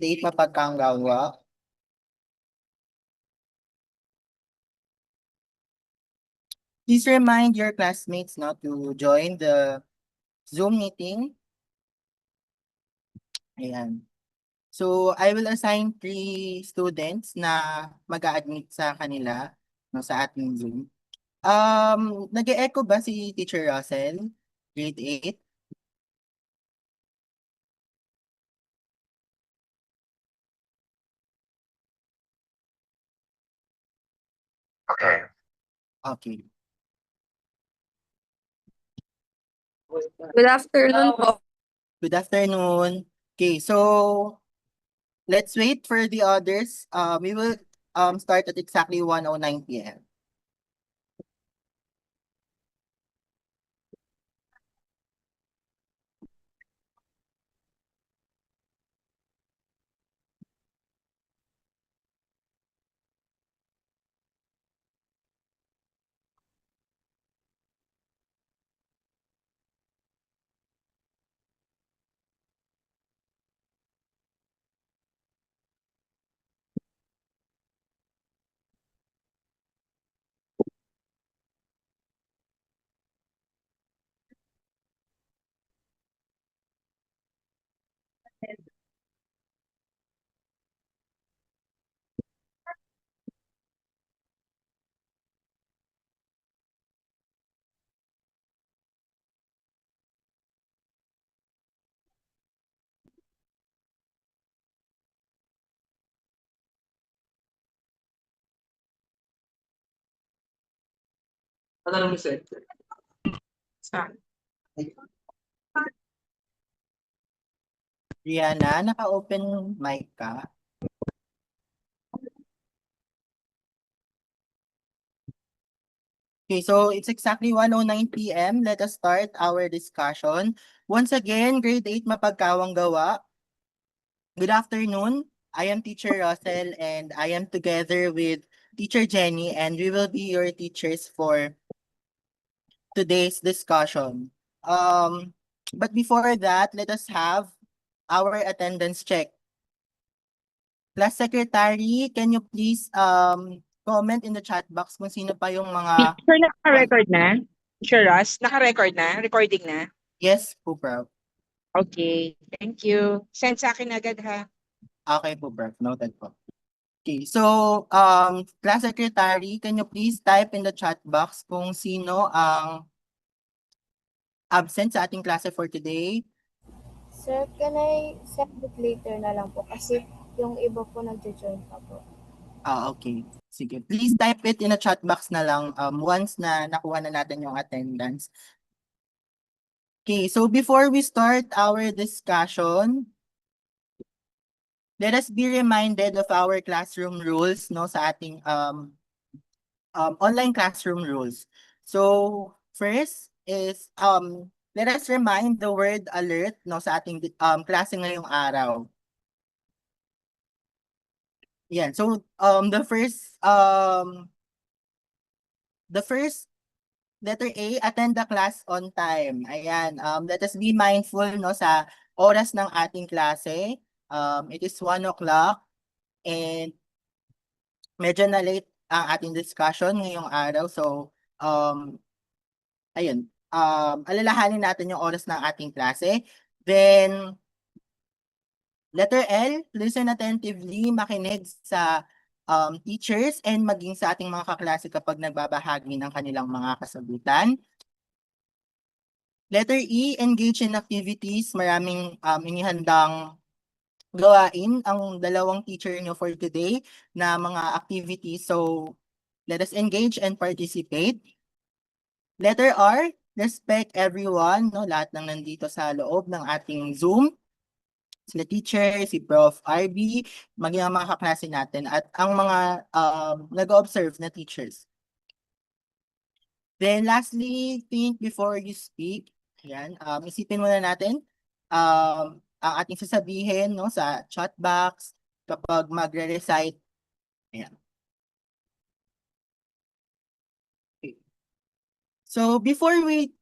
Date mapagkanggawa. Please remind your classmates not to join the Zoom meeting. Ayan. So, I will assign 3 students na mag-a-admit sa kanila, no, sa ating Zoom. Nag-e-echo ba si Teacher Russell? Grade 8? Okay. Okay. Good afternoon po. Good afternoon. Okay, so let's wait for the others. We will start at exactly 1:09 p.m. Ano naman set? Rihanna, naka-open mic ka. Okay, so it's exactly 1:09 p.m. Let us start our discussion. Once again, grade 8 mapagkawang gawa. Good afternoon. I am Teacher Russell and I am together with Teacher Jenny and we will be your teachers for today's discussion. But before that, let us have our attendance check. Class Secretary, can you please comment in the chat box kung sino pa yung mga... Sure, naka-record na? Sure, Ross? Naka-record na? Recording na? Yes po, Prof. Okay, thank you. Send sa akin agad ha. Okay po, Prof. Noted po. Okay, so Class Secretary, can you please type in the chat box kung sino ang absent sa ating klase for today? Sir, can I send it later na lang po kasi yung iba po nagjo-join pa po. Okay. Sige. Please type it in the chat box na lang once na nakuha na natin yung attendance. Okay, so before we start our discussion, let us be reminded of our classroom rules, no, sa ating online classroom rules. So first is let us remind the word alert, no, sa ating klase ngayong araw. Yan. So the first letter A, attend the class on time. Ayan. Let us be mindful, no, sa oras ng ating klase. It is 1 o'clock and medyo na late ang ating discussion ngayong araw. So, ayun. Alalahanin natin yung oras ng ating klase. Then, letter L, listen attentively, makinig sa teachers and maging sa ating mga kaklase kapag nagbabahagi ng kanilang mga kasagutan. Letter E, engage in activities. Maraming inihandang gawain ang dalawang teacher nyo for today na mga activities. So, let us engage and participate. Letter R, respect everyone, no? Lahat ng nandito sa loob ng ating Zoom. Sila teacher, si Prof. RB, maging ang mga kaklase natin at ang mga nag-observe na teachers. Then lastly, think before you speak. Ayan, isipin muna natin ang ating sasabihin, no, sa chat box kapag magre-recite. Ayan. Okay. So before we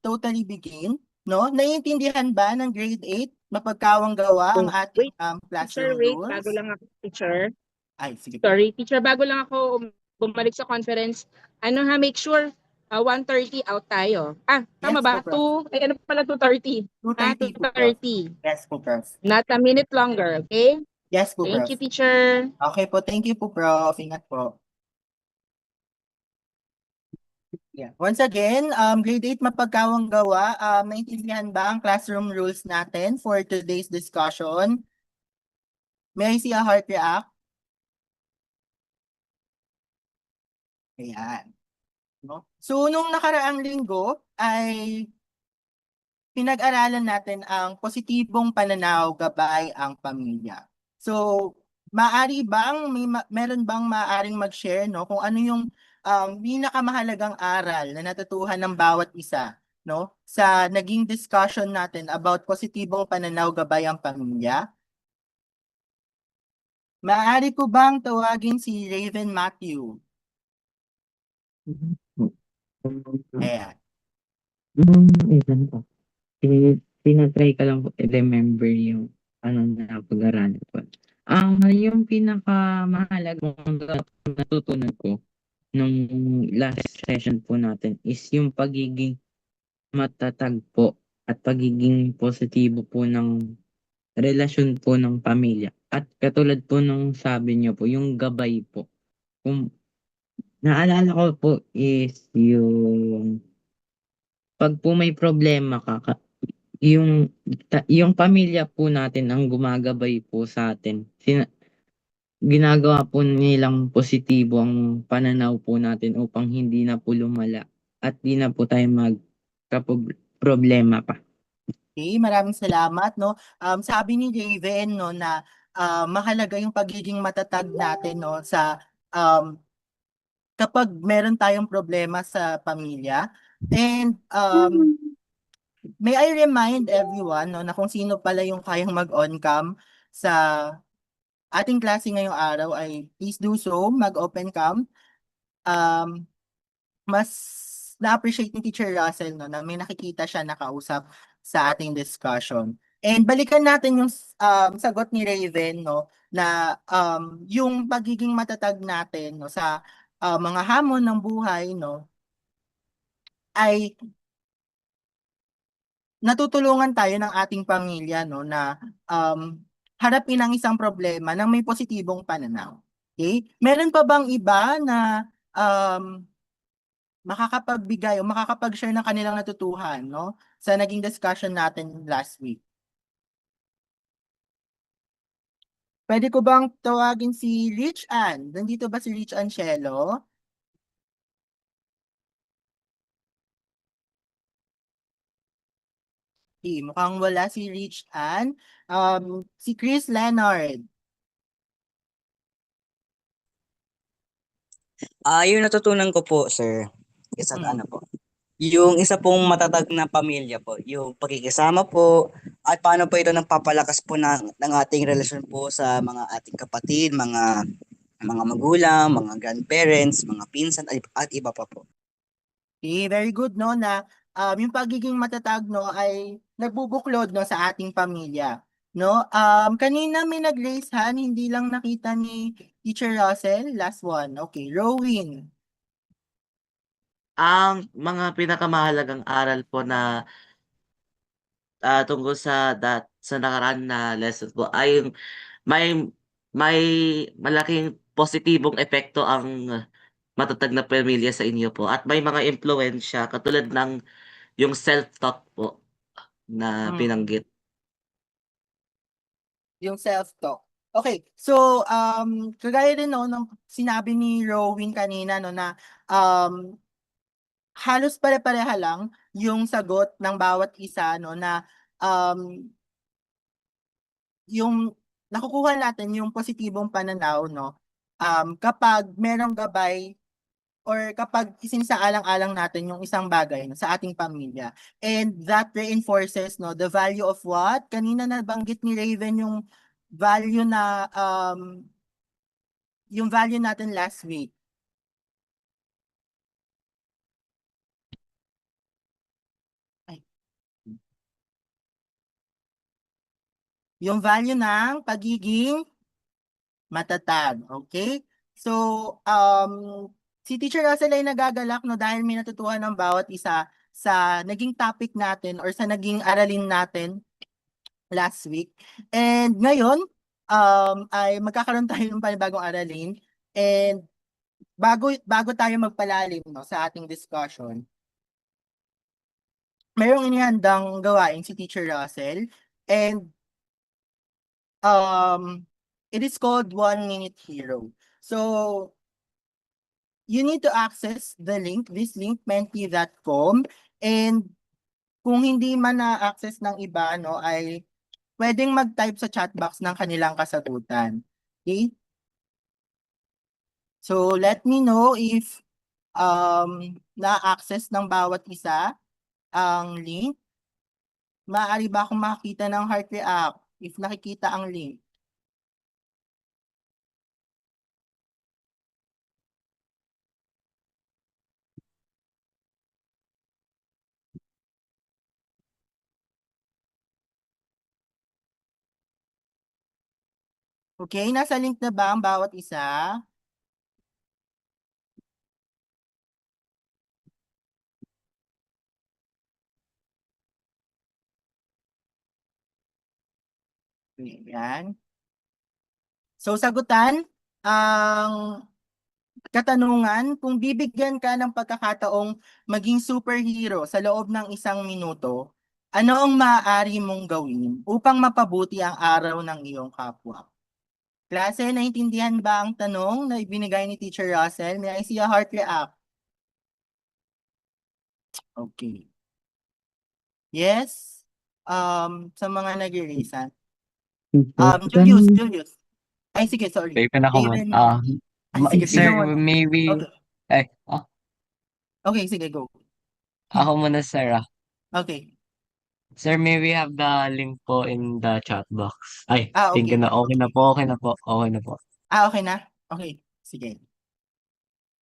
totally begin, no? Naiintindihan ba ng grade 8 mapagkawang gawa ang ating Teacher, classroom wait, rules? bago lang ako, teacher. Ay, sige po. Sorry, teacher, bago lang ako bumalik sa conference. Ano ha, make sure 1:30 out tayo. Tama Yes ba? po, Prof. Ano pala 2:30? 2:30 po, Prof. 2:30. Yes po, Prof. Not a minute longer, okay? Yes po, Thank Prof. you, teacher. Okay po, thank you po, Prof. Ingat po. Yeah. Once again, grade 8 mapagkawang gawa, naintindihan ba ang classroom rules natin for today's discussion? May I see a heart react? Ayan. No? So, nung nakaraang linggo ay pinag-aralan natin ang positibong pananaw gabay ang pamilya. So, maaari bang meron bang maaring mag-share no kung ano yung pinakamahalagang aral na natutuhan ng bawat isa no sa naging discussion natin about positibong pananaw gabay ang pamilya? Maaari ko bang tawagin si Raven Matthew? Ayan. Ilan po. Tinatry ko lang po i-remember yung na pag-aralan ko. Yung pinakamahalagang natutunan ko nung last session po natin is yung pagiging matatag po at pagiging positibo po ng relasyon po ng pamilya. At katulad po nung sabi niyo po, yung gabay po. Kung naalala ko po is yung pag po may problema yung pamilya po natin ang gumagabay po sa atin. Ginagawa po nilang positibo ang pananaw po natin upang hindi na po lumala at di na po tayo problema pa. Okay, maraming salamat no. Sabi ni Raven no na mahalaga yung pagiging matatag natin no sa kapag meron tayong problema sa pamilya. And may I remind everyone no na kung sino pala yung kayang mag-on cam sa ating klase ngayong araw ay please do so, mag-open cam. Mas na-appreciate ni Teacher Russell no, na may nakikita siya nakausap sa ating discussion. And balikan natin yung sagot ni Raven no, na yung pagiging matatag natin no, sa mga hamon ng buhay no, ay natutulungan tayo ng ating pamilya no, na harapin ang isang problema ng may positibong pananaw. Okay? Meron pa bang iba na makakapagbigay o makakapag-share ng kanilang natutuhan no sa naging discussion natin last week? Pwede ko bang tawagin si Rich Ann? Nandito ba si Rich Ann Cielo? Mukhang wala si Rich Ann. Si Chris Leonard. Yung natutunan ko po, sir, isa Mm. ano po, yung isa pong matatag na pamilya po, yung pakikisama po, at paano po ito nagpapalakas po ng ating relasyon po sa mga ating kapatid, mga magulang, mga grandparents, mga pinsan, at iba pa po. Okay, very good no na yung pagiging matatag no ay nagbubuklod no sa ating pamilya. No? Kanina may nag-raise hand, hindi lang nakita ni Teacher Russell. Last one. Okay, Rowin. Ang mga pinakamahalagang aral po na tungkol sa nakaraan na lesson po ay yung may malaking positibong epekto ang matatag na pamilya sa inyo po at may mga impluwensya katulad ng yung self-talk po na binanggit. Yung self-talk. Okay, so kagaya rin no ng sinabi ni Rowin kanina no na halos pare-pareha lang yung sagot ng bawat isa no na yung nakukuha natin yung positibong pananaw no kapag merong gabay or kapag isinasaalang-alang natin yung isang bagay no, sa ating pamilya. And that reinforces no the value of what? Kanina nabanggit ni Raven yung value na yung value natin last week. Ay. Yung value ng pagiging matatag. Okay? So, si Teacher Russell ay nagagalak no dahil may natutuhan ng bawat isa sa naging topic natin or sa naging aralin natin last week. And ngayon, ay magkakaroon tayo ng panibagong aralin. And bago tayo magpalalim no, sa ating discussion, mayroong inihandang gawain si Teacher Russell. And it is called 1 Minute Hero. So, you need to access the link, this link, menti.com. And kung hindi man na-access ng iba, no, ay pwedeng mag-type sa chat box ng kanilang kasagutan. Okay? So, let me know if na-access ng bawat isa ang link. Maaari ba akong makakita ng heart react if nakikita ang link? Okay, nasa link na ba ang bawat isa? Yan. So, sagutan ang katanungan, kung bibigyan ka ng pagkakataong maging superhero sa loob ng 1 minuto, ano ang maaari mong gawin upang mapabuti ang araw ng iyong kapwa? Klase, naintindihan ba ang tanong na ibinigay ni Teacher Russell? May I see a heart react? Okay. Yes? Sa mga nag-i-raise. Julius. Ay, sige, sorry. Taken ako Raven, man. Ay, sige, Sir, sige mo. maybe, Okay. eh, Okay, sige, go. ako muna, sir, ah. Okay. Sir, may we have the link po in the chat box. Ay, Okay. thank you na. Okay na po, okay na po, okay na po. Okay na? Okay, sige.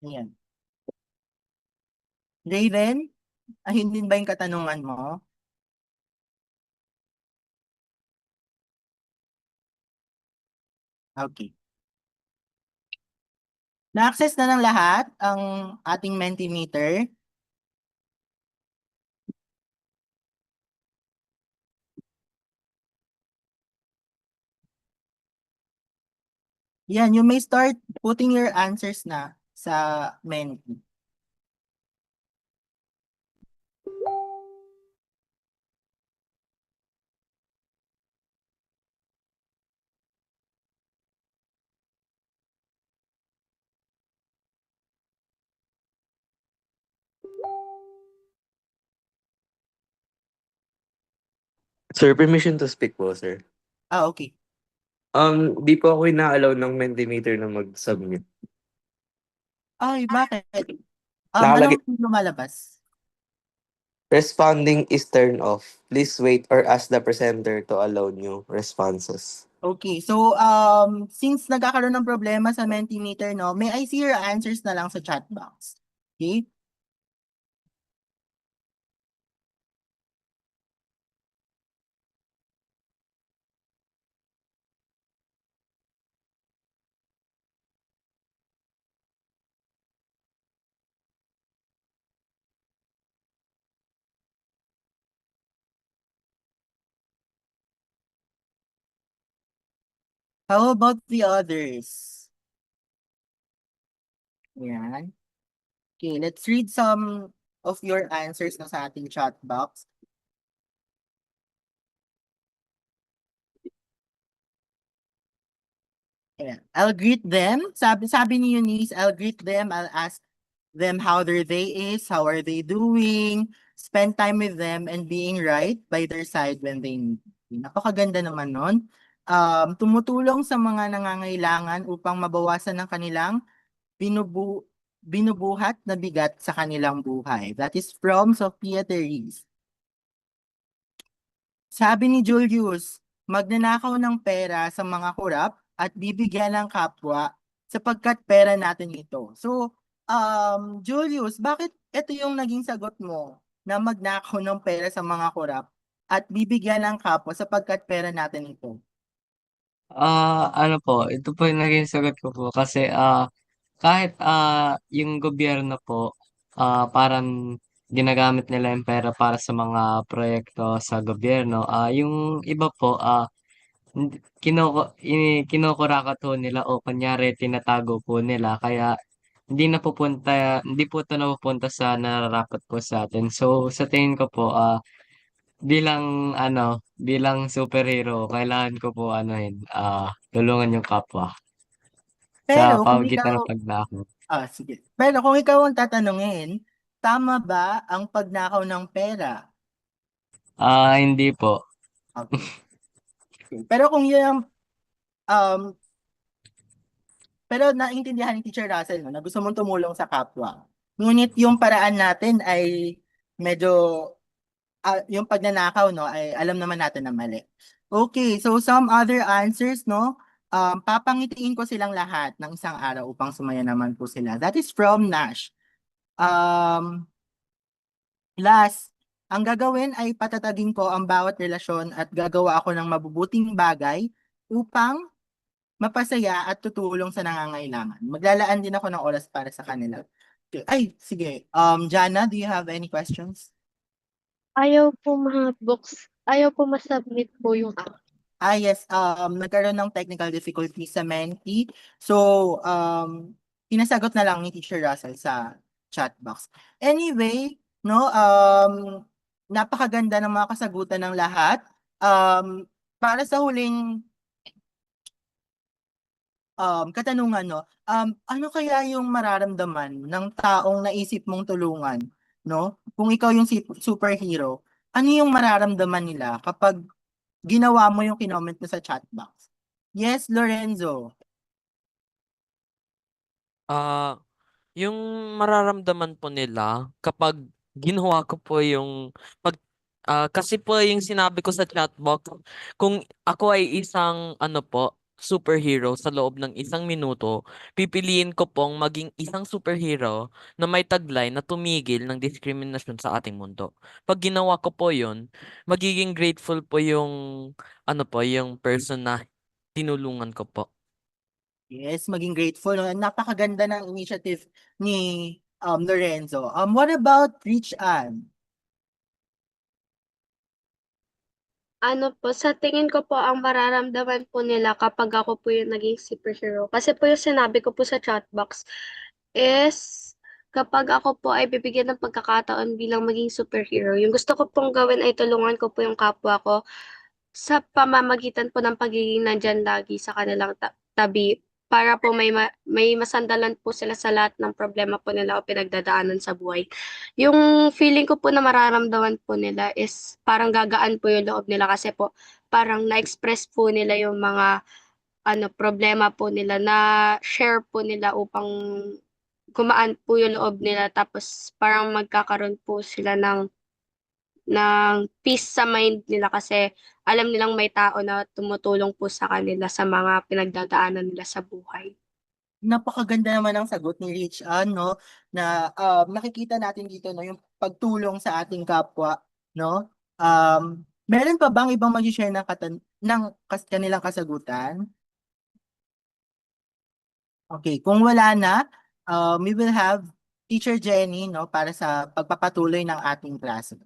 Ayan. Raven, ayun din ba yung katanungan mo? Okay. Na-access na ng lahat ang ating Mentimeter. Yan, you may start putting your answers na sa Menti. Sir, permission to speak po, sir. Okay. Di po ako ina-allow ng Mentimeter na mag-submit. Ay, bakit? Nakalagay- Anong lumalabas? Responding is turned off. Please wait or ask the presenter to allow new responses. Okay, so since nagkakaroon ng problema sa Mentimeter, no, may I see your answers na lang sa chat box. Okay? How about the others? Yan. Okay, let's read some of your answers na sa ating chat box. Ayan. I'll greet them. Sabi ni Eunice, I'll greet them. I'll ask them how their day is, how are they doing, spend time with them and being right by their side when they need. Napakaganda naman nun. Tumutulong sa mga nangangailangan upang mabawasan ng kanilang binubuhat na bigat sa kanilang buhay. That is from Sophia Therese. Sabi ni Julius, magnanakaw ng pera sa mga kurap at bibigyan ng kapwa sapagkat pera natin ito. So, Julius, bakit ito yung naging sagot mo na magnakaw ng pera sa mga kurap at bibigyan ng kapwa sapagkat pera natin ito? Ano po, ito po yung naging sagot ko po kasi kahit yung gobyerno po parang ginagamit nila yung pera para sa mga proyekto sa gobyerno, yung iba po kinukurakat ho nila o kunyari tinatago po nila kaya hindi po ito napupunta sa nararapat po sa atin. So sa tingin ko po bilang superhero, kailangan ko po tulungan yung kapwa sa Pero kung pamamagitan ikaw, ng pagnakaw. sige. Pero kung ikaw ang tatanungin, tama ba ang pagnakaw ng pera? Hindi po. Okay. Okay. Pero kung yun ang, um, pero naintindihan ni Teacher Russell, no, na gusto mong tumulong sa kapwa. Ngunit yung paraan natin ay medyo, yung pagnanakaw, no, ay alam naman natin na mali. Okay, so some other answers, no? Papangitiin ko silang lahat ng isang araw upang sumaya naman po sila. That is from Nash. Last, ang gagawin ay patatagin ko ang bawat relasyon at gagawa ako ng mabubuting bagay upang mapasaya at tutulong sa nangangailangan. Maglalaan din ako ng oras para sa kanila. Okay. Ay, sige. Jana, do you have any questions? Ayaw po masubmit po yung app. Yes. Nagkaroon ng technical difficulty sa Menti. So, pinasagot na lang ni Teacher Russell sa chat box. Anyway, no, napakaganda ng mga kasagutan ng lahat. Para sa huling katanungan, no, ano kaya yung mararamdaman ng taong naisip mong tulungan, no? Kung ikaw yung superhero, ano yung mararamdaman nila kapag ginawa mo yung kinoment mo sa chat box? Yes, Lorenzo. Ah, yung mararamdaman po nila kapag ginawa ko po yung kasi po yung sinabi ko sa chatbox, kung ako ay isang superhero sa loob ng 1 minuto, pipiliin ko pong maging isang superhero na may taglay na tumigil ng diskriminasyon sa ating mundo. Pag ginawa ko po yun, magiging grateful po yung person na tinulungan ko po. Yes, maging grateful. No? Napakaganda ng initiative ni Lorenzo. What about Rich Ann? Sa tingin ko po ang mararamdaman po nila kapag ako po yung naging superhero. Kasi po yung sinabi ko po sa chatbox is kapag ako po ay bibigyan ng pagkakataon bilang maging superhero, yung gusto ko pong gawin ay tulungan ko po yung kapwa ko sa pamamagitan po ng pagiging nandyan lagi sa kanilang tabi para po may masandalan po sila sa lahat ng problema po nila o pinagdadaanan sa buhay. Yung feeling ko po na mararamdaman po nila is parang gagaan po yung loob nila kasi po parang na-express po nila yung mga problema po nila na share po nila upang gumaan po yung loob nila tapos parang magkakaroon po sila ng peace sa mind nila kasi alam nilang may tao na tumutulong po sa kanila sa mga pinagdadaanan nila sa buhay. Napakaganda naman ang sagot ni Rich Ann, no? Na nakikita natin dito, no, yung pagtulong sa ating kapwa, no? Meron pa bang ibang mag-share ng kanilang kasagutan? Okay, kung wala na, we will have Teacher Jenny, no, para sa pagpapatuloy ng ating klase.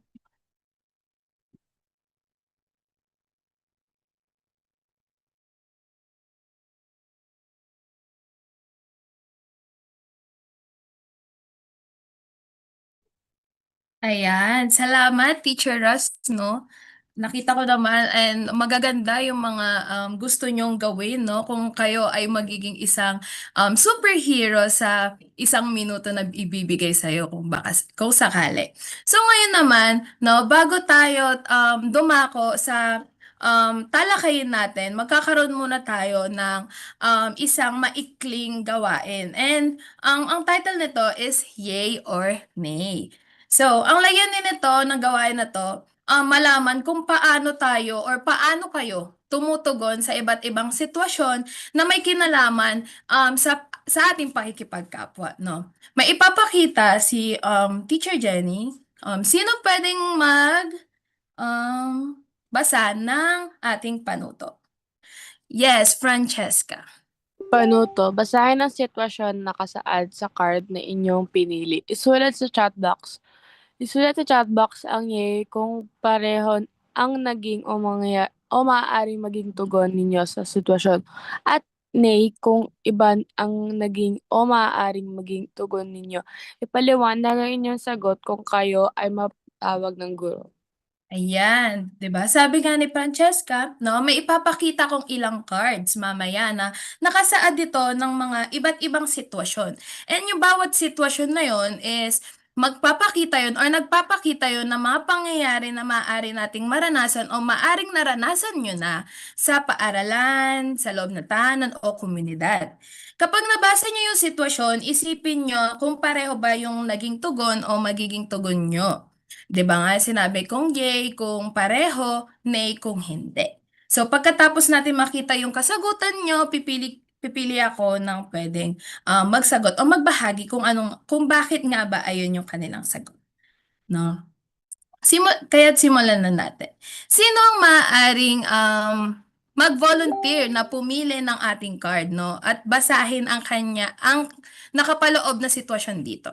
Ayan, salamat Teacher Russ, no? Nakita ko naman and magaganda yung mga gusto nyong gawin, no? Kung kayo ay magiging isang superhero sa 1 minuto na ibibigay sa'yo kung sakali. So ngayon naman, no, bago tayo dumako sa talakayin natin, magkakaroon muna tayo ng isang maikling gawain. And ang title nito is Yay or Nay. So, ang layunin nito ng gawain na to, malaman kung paano tayo or paano kayo tumutugon sa iba't ibang sitwasyon na may kinalaman sa ating pakikipagkapwa, no? May ipapakita si Teacher Jenny. Sino pwedeng Basa ng ating panuto. Yes, Francesca. Panuto, basahin ang sitwasyon na nakasaad sa card na inyong pinili. Isulat sa chat box. Isulat sa chat box ang yay kung pareho ang naging o maaaring maging tugon ninyo sa sitwasyon at nay kung iba ang naging o maaaring maging tugon ninyo. Ipaliwanag ang inyong sagot kung kayo ay mapawag ng guro. Ayan, 'di ba? Sabi nga ni Francesca, no, may ipapakita kong ilang cards mamaya na nakasaad dito ng mga iba't ibang sitwasyon. And yung bawat sitwasyon na yon is magpapakita yon or nagpapakita yon ng mga pangyayari na maaari nating maranasan o maaring naranasan nyo na sa paaralan, sa loob ng tahanan o komunidad. Kapag nabasa nyo yung sitwasyon, isipin nyo kung pareho ba yung naging tugon o magiging tugon nyo. 'Di ba nga sinabi kong yay kung pareho, nay kung hindi. So pagkatapos natin makita yung kasagutan nyo, pipili ako ng pwedeng magsagot o magbahagi kung bakit nga ba ayun yung kanilang sagot, no? Kaya't simulan na natin. Sino ang maaaring mag-volunteer na pumili ng ating card, no? At basahin ang nakapaloob na sitwasyon dito.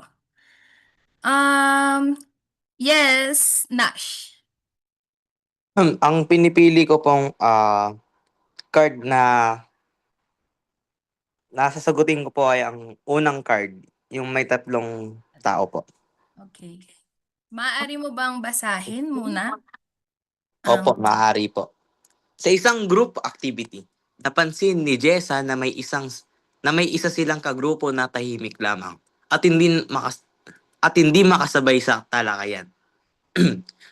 Yes, Nash. Ang pinipili ko pong card na nasasagutin ko po ay ang unang card, yung may 3 tao po. Okay. Maaari mo bang basahin muna? Opo, maaari po. Sa isang group activity, napansin ni Jessa na may isa silang kagrupo na tahimik lamang at hindi makasabay sa talakayan.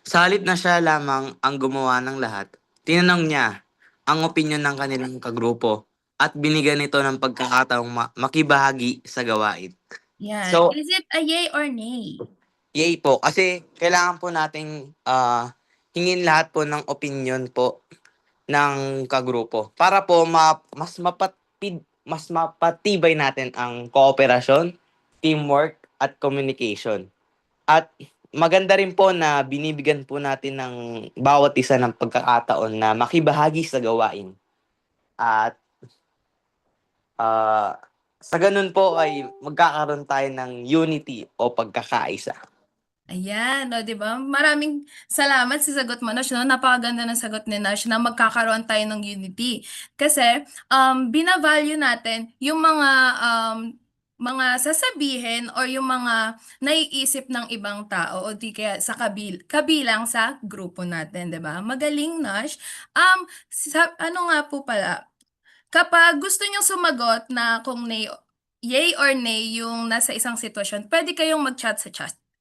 Sa halip na siya lamang ang gumawa ng lahat, tinanong niya ang opinyon ng kanilang kagrupo at binigyan nito ng pagkakataong makibahagi sa gawain. Yan. So, Is it a yay or nay? yay po, kasi kailangan po nating hingin lahat po ng opinyon po ng kagrupo para po mas mapatibay natin ang kooperasyon, teamwork at communication. At maganda rin po na binibigyan po natin ng bawat isa ng pagkakataon na makibahagi sa gawain. At sa ganun po ay magkakaroon tayo ng unity o pagkakaisa. Ayan, o, 'di ba? Maraming salamat sa sagot mo, Nash, no? Napakaganda ng sagot ni Nash na magkakaroon tayo ng unity. Kasi binavalue natin yung mga sasabihin or yung mga naiisip ng ibang tao o di kaya sa kabilang sa grupo natin, 'di ba? Magaling, Nash. Ano nga po pala? Kapag gusto niyong sumagot na kung yay or nay yung nasa isang sitwasyon, pwede kayong mag-chat sa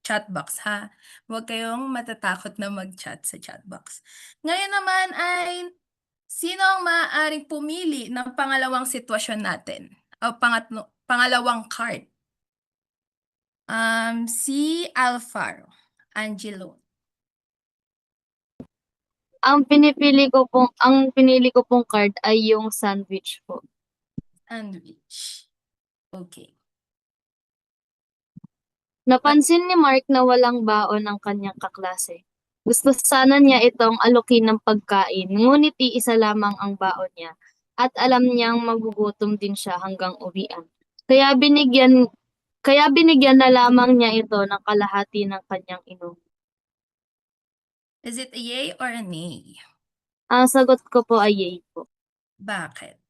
chat box, ha? Huwag kayong matatakot na mag-chat sa chat box. Ngayon naman ay sino ang maaaring pumili ng pangalawang sitwasyon natin? O pangalawang card? Si Alfaro. Angelo. Ang pinili ko pong card ay yung sandwich po. Sandwich. Okay. Napansin ni Mark na walang baon ang kanyang kaklase. Gusto sana niya itong alukin ng pagkain, ngunit iisa lamang ang baon niya at alam niyang magugutom din siya hanggang uwian. Kaya binigyan na lamang niya ito ng kalahati ng kanyang inom. Is it a yay or a nay? Ang sagot ko po ay yay po. Bakit?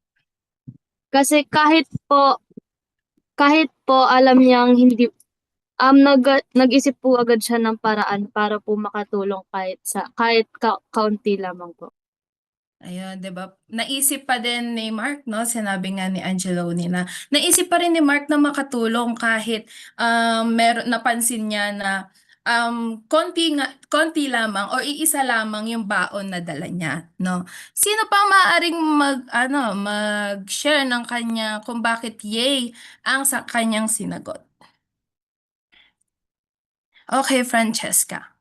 Kasi kahit po alam niyang hindi nag-isip po agad siya ng paraan para po makatulong kahit kaunti lamang po. Ayun, 'di ba? Naisip pa din ni Mark, no? Sinabi nga ni Angelo na naisip pa rin ni Mark na makatulong kahit napansin niya na konti lamang o iisa lamang yung baon na dala niya, no? Sino pa maaaring mag-share ng kanya kung bakit yay ang sa kanyang sinagot? Okay, Francesca.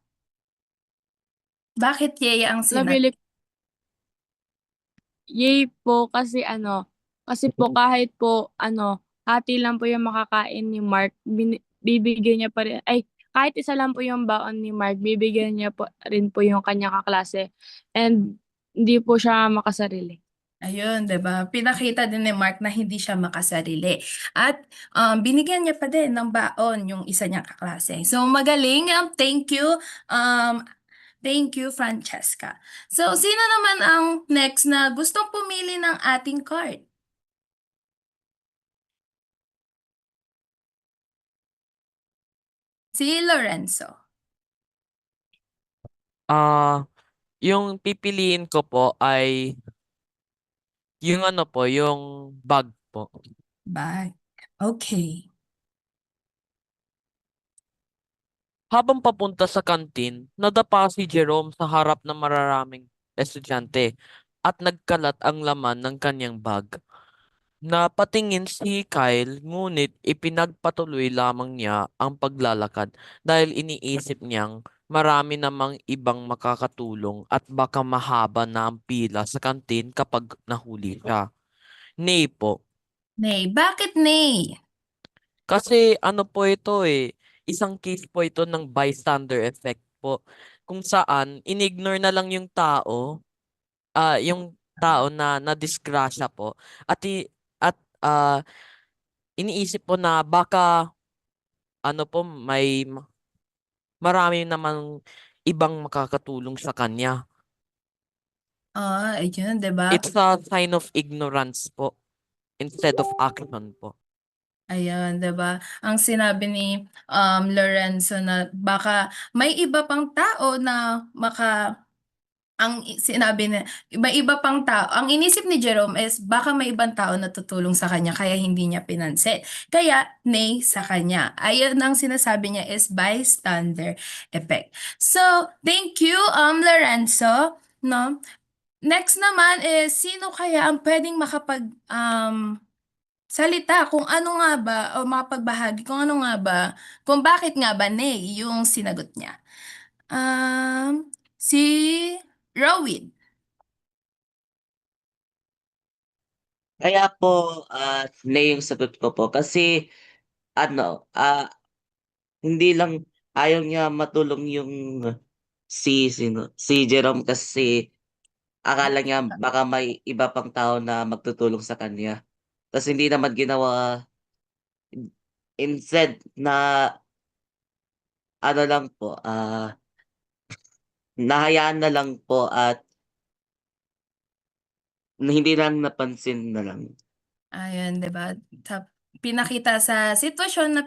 Bakit yay ang sinagot? Yay po kasi po kahit po hati lang po yung makakain ni Mark, bibigyan niya pa rin, kahit isa lang po yung baon ni Mark, bibigyan niya po rin po yung kanyang kaklase and hindi po siya makasarili. Ayun, 'di ba? Pinakita din ni Mark na hindi siya makasarili. At binigyan niya pa din ng baon yung isa niyang kaklase. So magaling. Thank you, Francesca. So sino naman ang next na gustong pumili ng ating card? Si Lorenzo. Yung pipiliin ko po ay yung ano po, yung bag po. Bye. Okay. Habang papunta sa kantin, nadapa si Jerome sa harap ng mararaming estudyante at nagkalat ang laman ng kanyang bag. Napatingin si Kyle ngunit ipinagpatuloy lamang niya ang paglalakad dahil iniisip niyang marami namang ibang makakatulong at baka mahaba na ang pila sa kantin kapag nahuli siya. Nay po. Nay, bakit nay? Kasi ano po ito isang case po ito ng bystander effect po. Kung saan, inignore na lang yung tao na nadisgrasya po. At iniisip po na baka ano po, marami namang ibang makakatulong sa kanya. Ayun, 'di ba? It's a sign of ignorance po instead of action po. Ayun, 'di ba? Ang sinabi ni Lorenzo na baka may iba pang tao na sinabi niya, may iba pang tao. Ang inisip ni Jerome is baka may ibang tao na tutulong sa kanya kaya hindi niya pinansin. Kaya nay sa kanya. Ayun ang sinasabi niya is bystander effect. So, thank you Lorenzo, no? Next naman is sino kaya ang pwedeng salita kung ano nga ba o makapagbahagi kung ano nga ba, kung bakit nga ba nay yung sinagot niya. Si Rowin. Kaya po, Nay yung sagot ko po. Kasi, hindi lang ayaw niya matulong yung si Jerome kasi akala niya baka may iba pang tao na magtutulong sa kanya. Tapos hindi naman ginawa, instead na ano lang po, nahayaan na lang po at hindi lang napansin na lang. Ayun, 'di ba? Pinakita sa sitwasyon na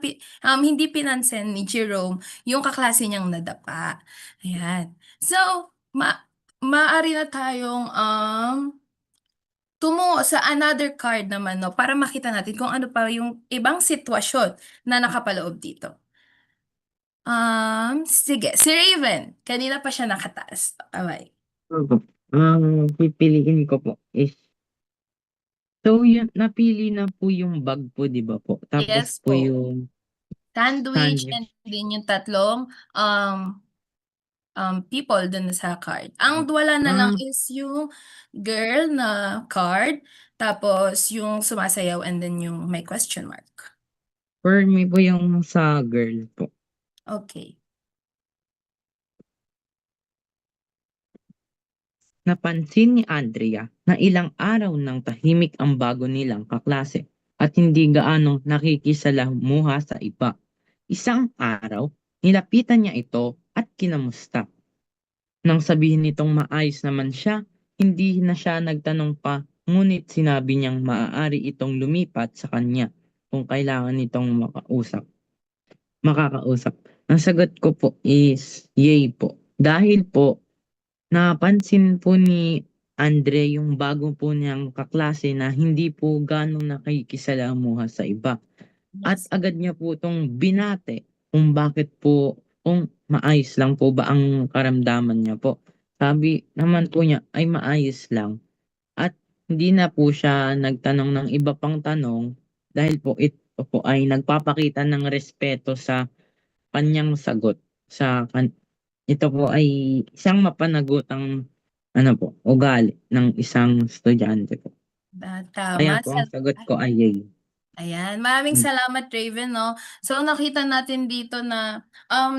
hindi pinansin ni Jerome yung kaklase niyang nadapa. Ayan. So, maaari na tayong tumungo sa another card naman, no, para makita natin kung ano pa yung ibang sitwasyon na nakapaloob dito. Sige, si Raven. Kanina pa siya nakataas. Okay. Opo. Ang pipiliin ko po is, so yun, napili na po yung bag po, di ba po? Tapos Yes po po. yung Sandwich sandwich. and din yung tatlong people dun sa card. Ang wala na lang is yung girl na card, tapos yung sumasayaw and then yung may question mark. For me po yung sa girl po. Okay. Napansin ni Andrea na ilang araw nang tahimik ang bago nilang kaklase at hindi gaano nakikisalamuha sa iba. Isang araw, nilapitan niya ito at kinamusta. Nang sabihin nitong maayos naman siya, hindi na siya nagtanong pa, ngunit sinabi niyang maaari itong lumipat sa kanya kung kailangan nitong makakausap. Ang sagot ko po is yay po. Dahil po, napansin po ni Andre yung bago po niyang kaklase na hindi po ganong nakikisalamuha sa iba. At agad niya po itong binate kung bakit po, kung maayos lang po ba ang karamdaman niya po. Sabi naman po niya ay maayos lang. At hindi na po siya nagtanong ng iba pang tanong dahil po ito po ay nagpapakita ng respeto sa kanyang sagot. Ito po ay isang mapanagutang ugali ng isang estudyante po. Tama. Kaya po ang sagot ko ay yay. Ayan, maraming salamat Raven, no? So nakita natin dito na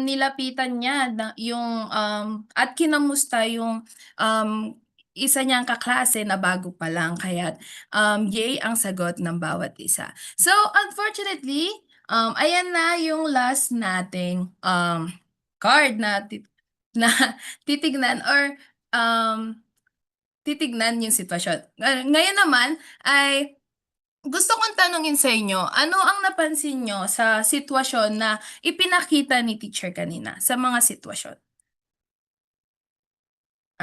nilapitan niya yung at kinamusta yung isa niyang kaklase na bago pa lang, kaya yay ang sagot ng bawat isa. So unfortunately, ayan na yung last nating card na na titignan or titignan yung sitwasyon. Ngayon naman ay gusto kong tanungin sa inyo, ano ang napansin nyo sa sitwasyon na ipinakita ni teacher kanina sa mga sitwasyon?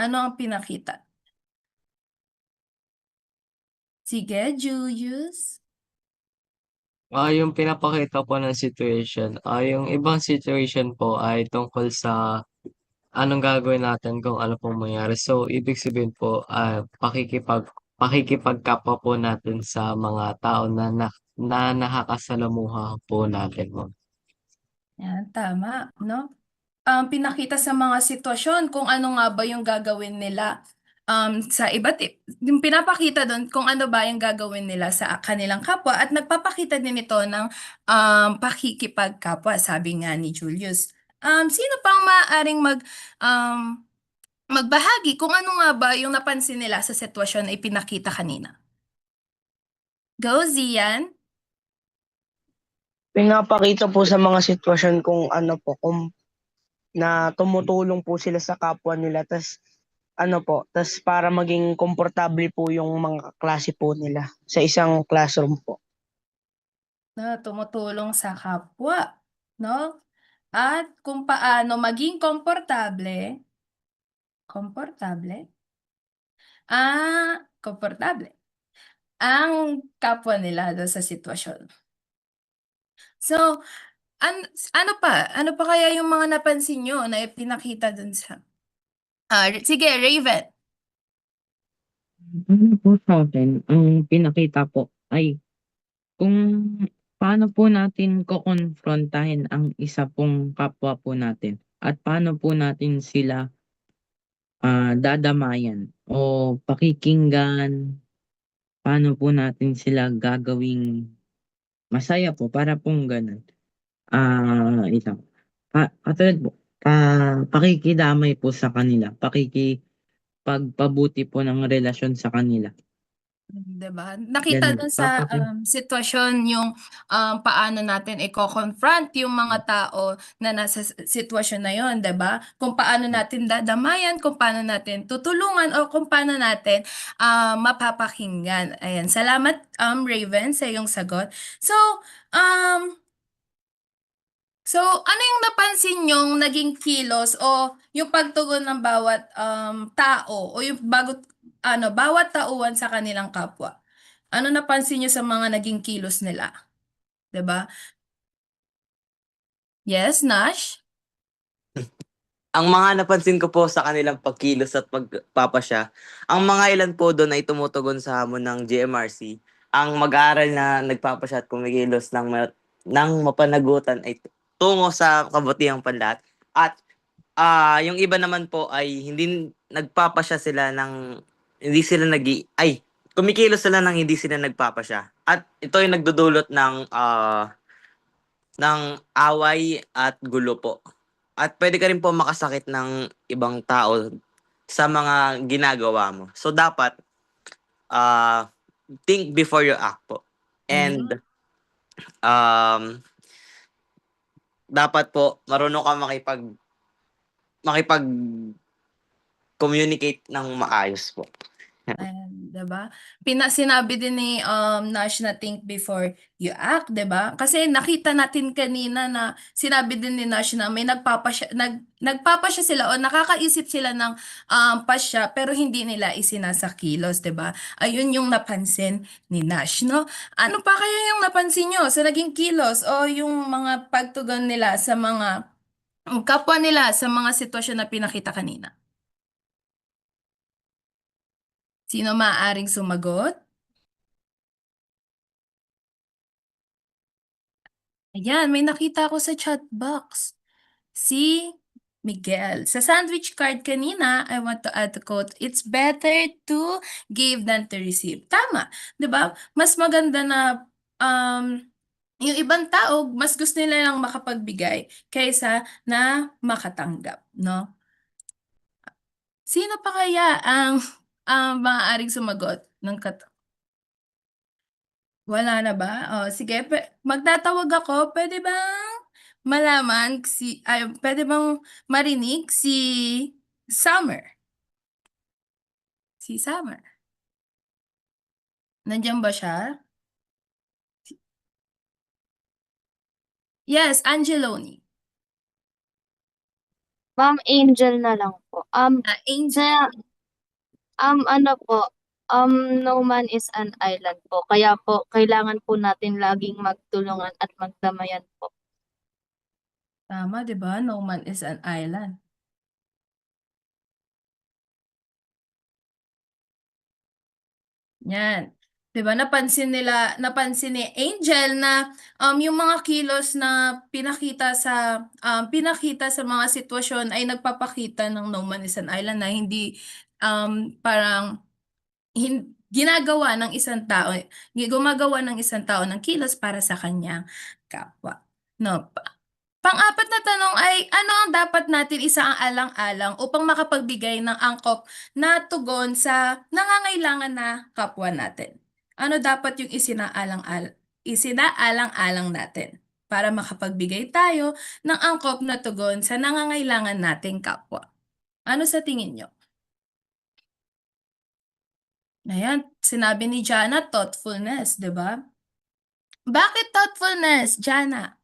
Ano ang pinakita? Sige, Julius. Yung pinapakita po ng situation, yung ibang situation po ay tungkol sa anong gagawin natin kung ano pong mangyari. So, ibig sabihin po, pakikipagkapwa po natin sa mga tao na nakakasalamuha po natin mo. Yan, tama, no? Pinakita sa mga sitwasyon kung ano nga ba yung gagawin nila sa yung pinapakita doon kung ano ba yung gagawin nila sa kanilang kapwa at nagpapakita din ito ng pakikipagkapwa, sabi nga ni Julius. Sino pang maaaring magbahagi kung ano nga ba yung napansin nila sa sitwasyon na ipinakita kanina? Go, Zian. Pinapakita po sa mga sitwasyon kung ano po, kung na tumutulong po sila sa kapwa nila, tas para maging komportable po yung mga klase po nila sa isang classroom po. Na tumutulong sa kapwa, no? At kung paano maging komportable. Komportable ang kapwa nila doon sa sitwasyon. So, ano pa kaya yung mga napansin nyo na ipinakita doon sa... sige, Raven. Ano po sa akin, ang pinakita po ay kung paano po natin kokonfrontahin ang isa pong kapwa po natin at paano po natin sila dadamayan o pakikinggan, paano po natin sila gagawing masaya po para pong ganun. Katulad po, pakikidamay po sa kanila, pakikipagpabuti po ng relasyon sa kanila. Diba? Nakita Ganun. dun sa sitwasyon yung paano natin i-confront yung mga tao na nasa sitwasyon na yon, diba? Kung paano natin dadamayan, kung paano natin tutulungan, o kung paano natin mapapakinggan. Ayan, salamat Raven sa iyong sagot. So, ano yung napansin nyong naging kilos o yung pagtugon ng bawat tao o yung bawat tauhan sa kanilang kapwa? Ano napansin nyo sa mga naging kilos nila? 'Di ba? Yes, Nash? Ang mga napansin ko po sa kanilang pagkilos at pagpapasya, ang mga ilan po doon ay tumutugon sa hamon ng GMRC. Ang mag-aaral na nagpapasya at kumikilos ng mapanagutan ay tungo sa kabutihang panlahat. At yung iba naman po ay hindi nagpapasya sila kumikilos sila ng hindi sila nagpapasya. At ito ay nagdudulot ng away at gulo po. At pwede ka rin po makasakit ng ibang tao sa mga ginagawa mo. So dapat think before you act po. And dapat po marunong ka makipag-communicate ng maayos po. Ayan, 'di ba? Sinabi din ni Nash na think before you act, 'di ba? Kasi nakita natin kanina na sinabi din ni Nash na may nagpapasya sila o nakakaisip sila ng pasya pero hindi nila isinasakilos, 'di ba? Ayun yung napansin ni Nash, no? Ano pa kaya yung napansin nyo sa naging kilos o yung mga pagtugon nila sa mga kapwa nila sa mga sitwasyon na pinakita kanina? Sino maaaring sumagot? Ayan, may nakita ako sa chat box. Si Miguel. Sa sandwich card kanina, I want to add the quote, "It's better to give than to receive." Tama, 'di ba? Mas maganda na yung ibang tao, mas gusto nila lang makapagbigay kaysa na makatanggap, no? Sino pa kaya ang maaaring sumagot ng Wala na ba? Oh, sige, magtatawag ako. Pwede bang pwede bang marinig si Summer? Si Summer. Nandiyan ba siya? Yes, Angeloni. Ma'am Angel na lang po. Angel. Ano po, no man is an island po. Kaya po, kailangan po natin laging magtulungan at magdamayan po. Tama, di ba? No man is an island. Yan. 'Di ba napansin ni Angel na yung mga kilos na pinakita sa mga sitwasyon ay nagpapakita ng no man is an island na hindi parang ginagawa ng isang tao, gumagawa ng isang tao ng kilos para sa kanyang kapwa. No. Pang-apat na tanong ay, ano ang dapat natin isaalang-alang upang makapagbigay ng angkop na tugon sa nangangailangan na kapwa natin? Ano dapat yung isinaalang-alang natin para makapagbigay tayo ng angkop na tugon sa nangangailangan nating kapwa? Ano sa tingin nyo? Ayan, sinabi ni Jana, thoughtfulness, di ba? Bakit thoughtfulness, Jana?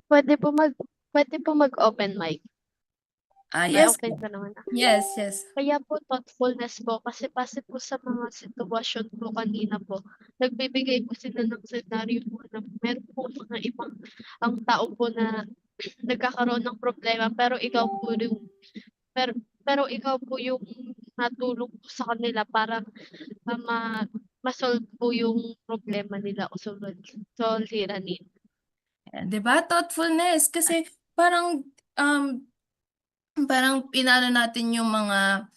Pwede po mag-open mic. Yes. May open ka naman. Yes. Kaya po thoughtfulness po kasi base po sa mga sitwasyon po kanina po, nagbibigay po sila ng scenario po na meron po mga ibang ang tao po na nagkakaroon ng problema pero ikaw po yung natulong po sa kanila para ma-solve po yung problema nila o suliranin. Di ba? Thoughtfulness. Kasi parang pinano natin yung mga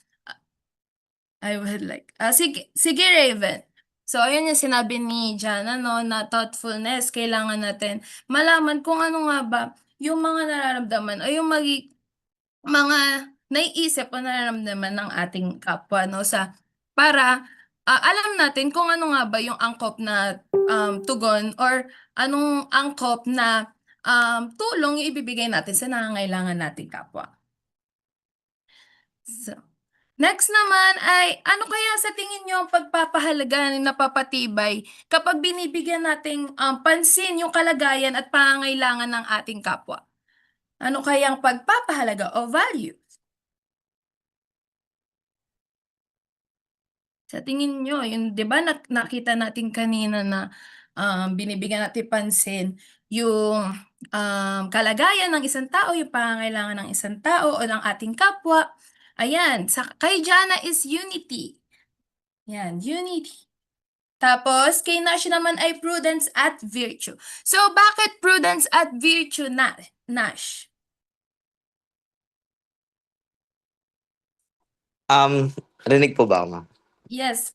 I would like. Sige, Raven. So, ayun yung sinabi ni Jana, no, na thoughtfulness, kailangan natin malaman kung ano nga ba yung mga nararamdaman o yung mga naiisip o nararamdaman ng ating kapwa, no, para alam natin kung ano nga ba yung angkop na tugon or anong angkop na tulong yung ibibigay natin sa nangangailangan nating kapwa. So, next naman ay, ano kaya sa tingin nyo ang pagpapahalaga na napapatibay kapag binibigyan nating pansin yung kalagayan at pangangailangan ng ating kapwa? Ano kaya ang pagpapahalaga o value? Sa tingin nyo, yung, di ba nakita natin kanina na binibigyan natin pansin yung kalagayan ng isang tao, yung pangangailangan ng isang tao o ng ating kapwa. Ayan, kay Jana is unity. Yan, unity. Tapos, kay Nash naman ay prudence at virtue. So, bakit prudence at virtue, Nash? Rinig po ba ako, ma'am? Yes.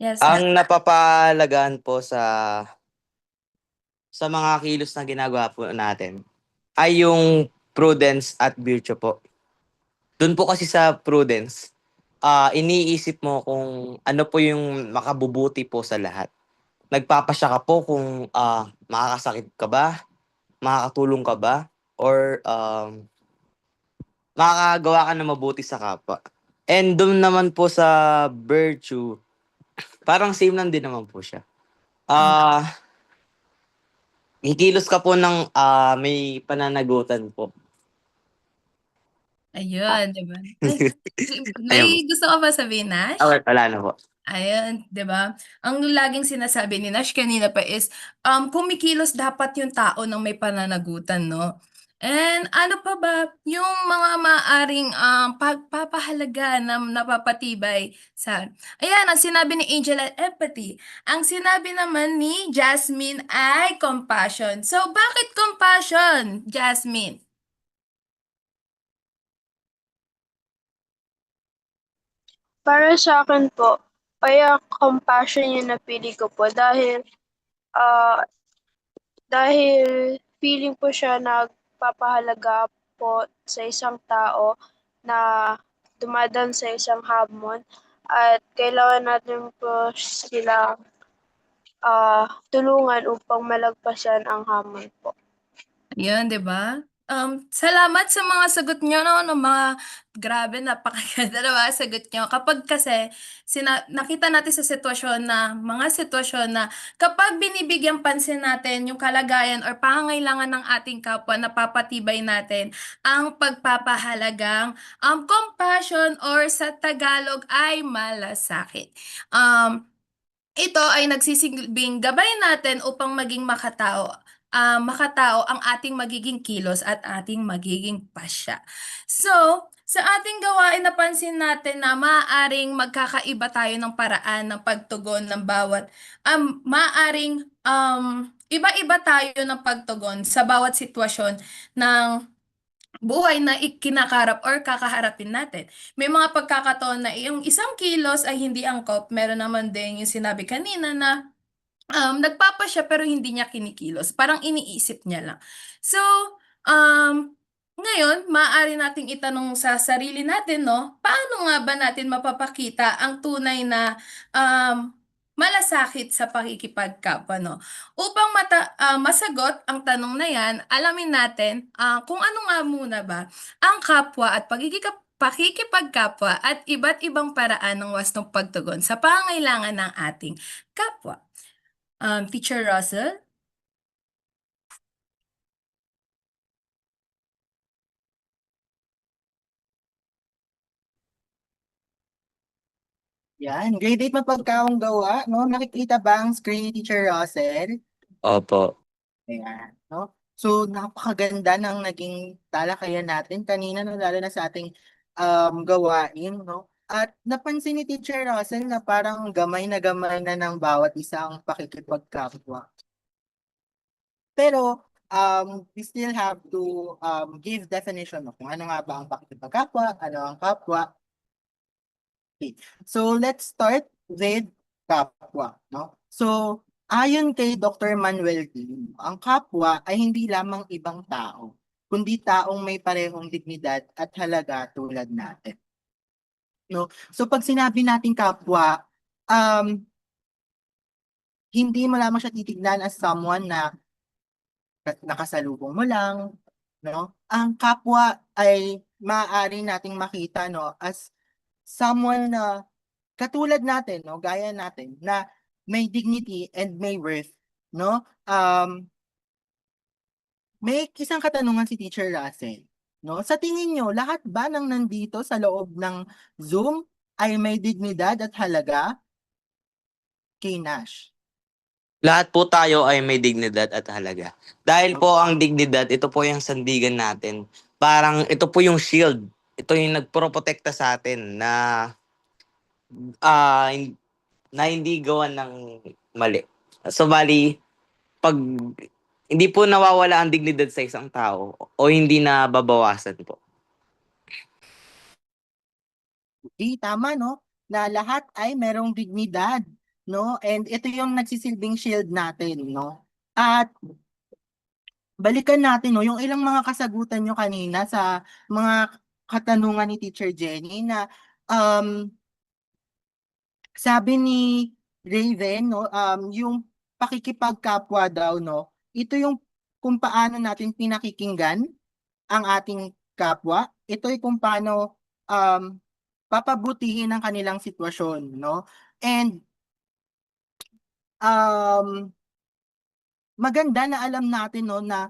Yes, Ang napapahalagaan po sa mga kilos na ginagawa po natin ay yung prudence at virtue po. Doon po kasi sa prudence, iniisip mo kung ano po yung makabubuti po sa lahat. Nagpapasya ka po kung makakasakit ka ba, makakatulong ka ba, or makakagawa ka na mabuti sa kapwa. And doon naman po sa virtue, parang same lang din naman po siya. Hikilos ka po ng may pananagutan po. Ayun, di ba? May gusto ka ba sabihin, Nash? Wala na po. Ayun, di ba? Ang laging sinasabi ni Nash kanina pa is, kumikilos dapat yung tao ng may pananagutan, no? And ano pa ba yung mga maaring pagpapahalaga na napapatibay sa... Ayan, ang sinabi ni Angel ay empathy. Ang sinabi naman ni Jasmine ay compassion. So, bakit compassion, Jasmine? Para sa akin po, kaya compassion yung napili ko po ah, dahil feeling ko siya nagpapahalaga po sa isang tao na dumadaan sa isang hamon at kailangan natin po sila tulungan upang malagpasan ang hamon po. Yun, 'di ba? Salamat sa mga sagot niyo, no, mga grabe, napakaganda ng mga sagot niyo. Kapag kasi nakita natin sa mga sitwasyon na kapag binibigyan pansin natin yung kalagayan or pangangailangan ng ating kapwa, napapatibay natin ang pagpapahalagang compassion or sa Tagalog ay malasakit. Ito ay nagsisilbing gabay natin upang maging makatao ang ating magiging kilos at ating magiging pasya. So, sa ating gawain napansin natin na maaaring magkakaiba tayo ng paraan ng pagtugon ng bawat maaaring iba-iba tayo ng pagtugon sa bawat sitwasyon ng buhay na ikinakarap or kakaharapin natin. May mga pagkakataon na yung isang kilos ay hindi angkop. Meron naman din yung sinabi kanina na nagpapasya pero hindi niya kinikilos. Parang iniisip niya lang. So, ngayon, maaari nating itanong sa sarili natin, no? Paano nga ba natin mapapakita ang tunay na malasakit sa pakikipagkapwa, no? Upang masagot ang tanong na yan, alamin natin kung ano nga muna ba ang kapwa at pakikipagkapwa at iba't ibang paraan ng wastong pagtugon sa pangangailangan ng ating kapwa. Teacher Russell? Yan, grade 8 mapagkawang gawa, no? Nakikita ba ang screen ni Teacher Russell? Opo. Ayan, no? So, napakaganda ng naging talakayan natin kanina, no? Lalo na sa ating gawain, no? At napansin ni Teacher Russell na parang gamay na ng bawat isang pakikipagkapwa. Pero, we still have to give definition of kung ano nga ba ang pakikipagkapwa, ano ang kapwa. Okay. So, let's start with kapwa, no? So, ayon kay Dr. Manuel D, ang kapwa ay hindi lamang ibang tao, kundi taong may parehong dignidad at halaga tulad natin. No? So, pag sinabi natin kapwa, hindi mo lamang siya titignan as someone na nakasalubong mo lang, no? Ang kapwa ay maaari nating makita, no, as someone na katulad natin, no, gaya natin, na may dignity and may worth, no? May isang katanungan si Teacher Russell, no? Sa tingin nyo, lahat ba ng nandito sa loob ng Zoom ay may dignidad at halaga? Kay Nash. Lahat po tayo ay may dignidad at halaga. Dahil po ang dignidad, ito po yung sandigan natin. Parang ito po yung shield. Ito yung nagproprotekta sa atin na hindi gawan ng mali. So bali, pag hindi po nawawala ang dignidad sa isang tao o hindi na babawasan po. Di tama, no? Na lahat ay merong dignidad, no? And ito yung nagsisilbing shield natin, no? At balikan natin, no, yung ilang mga kasagutan nyo kanina sa mga katanungan ni Teacher Jenny na sabi ni Raven, no, yung pakikipagkapwa daw, no, ito yung kung paano natin pinakikinggan ang ating kapwa. Ito ay kung paano papabutihin ang kanilang sitwasyon, no? And maganda na alam natin, no, na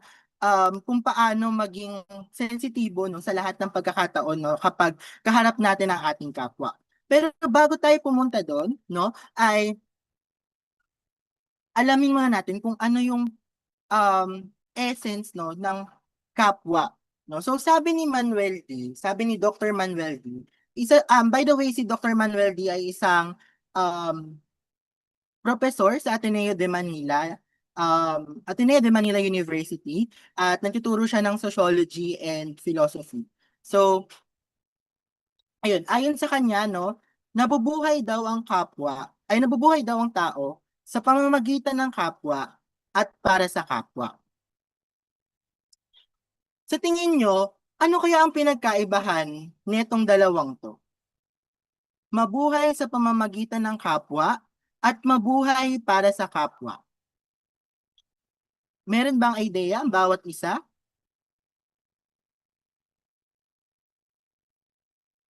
kung paano maging sensitibo, no, sa lahat ng pagkakataon, no, kapag kaharap natin ang ating kapwa. Pero bago tayo pumunta doon, no, ay alamin muna natin kung ano yung essence, no, ng kapwa, no. So sabi ni Dr. Manuel D, by the way, si Dr. Manuel D ay isang professor sa Ateneo de Manila University at nagtuturo siya ng sociology and philosophy. So ayun, ayon sa kanya, no, nabubuhay daw ang tao sa pamamagitan ng kapwa at para sa kapwa. Sa tingin nyo, ano kaya ang pinagkaibahan nitong dalawang to? Mabuhay sa pamamagitan ng kapwa at mabuhay para sa kapwa. Meron bang idea ang bawat isa?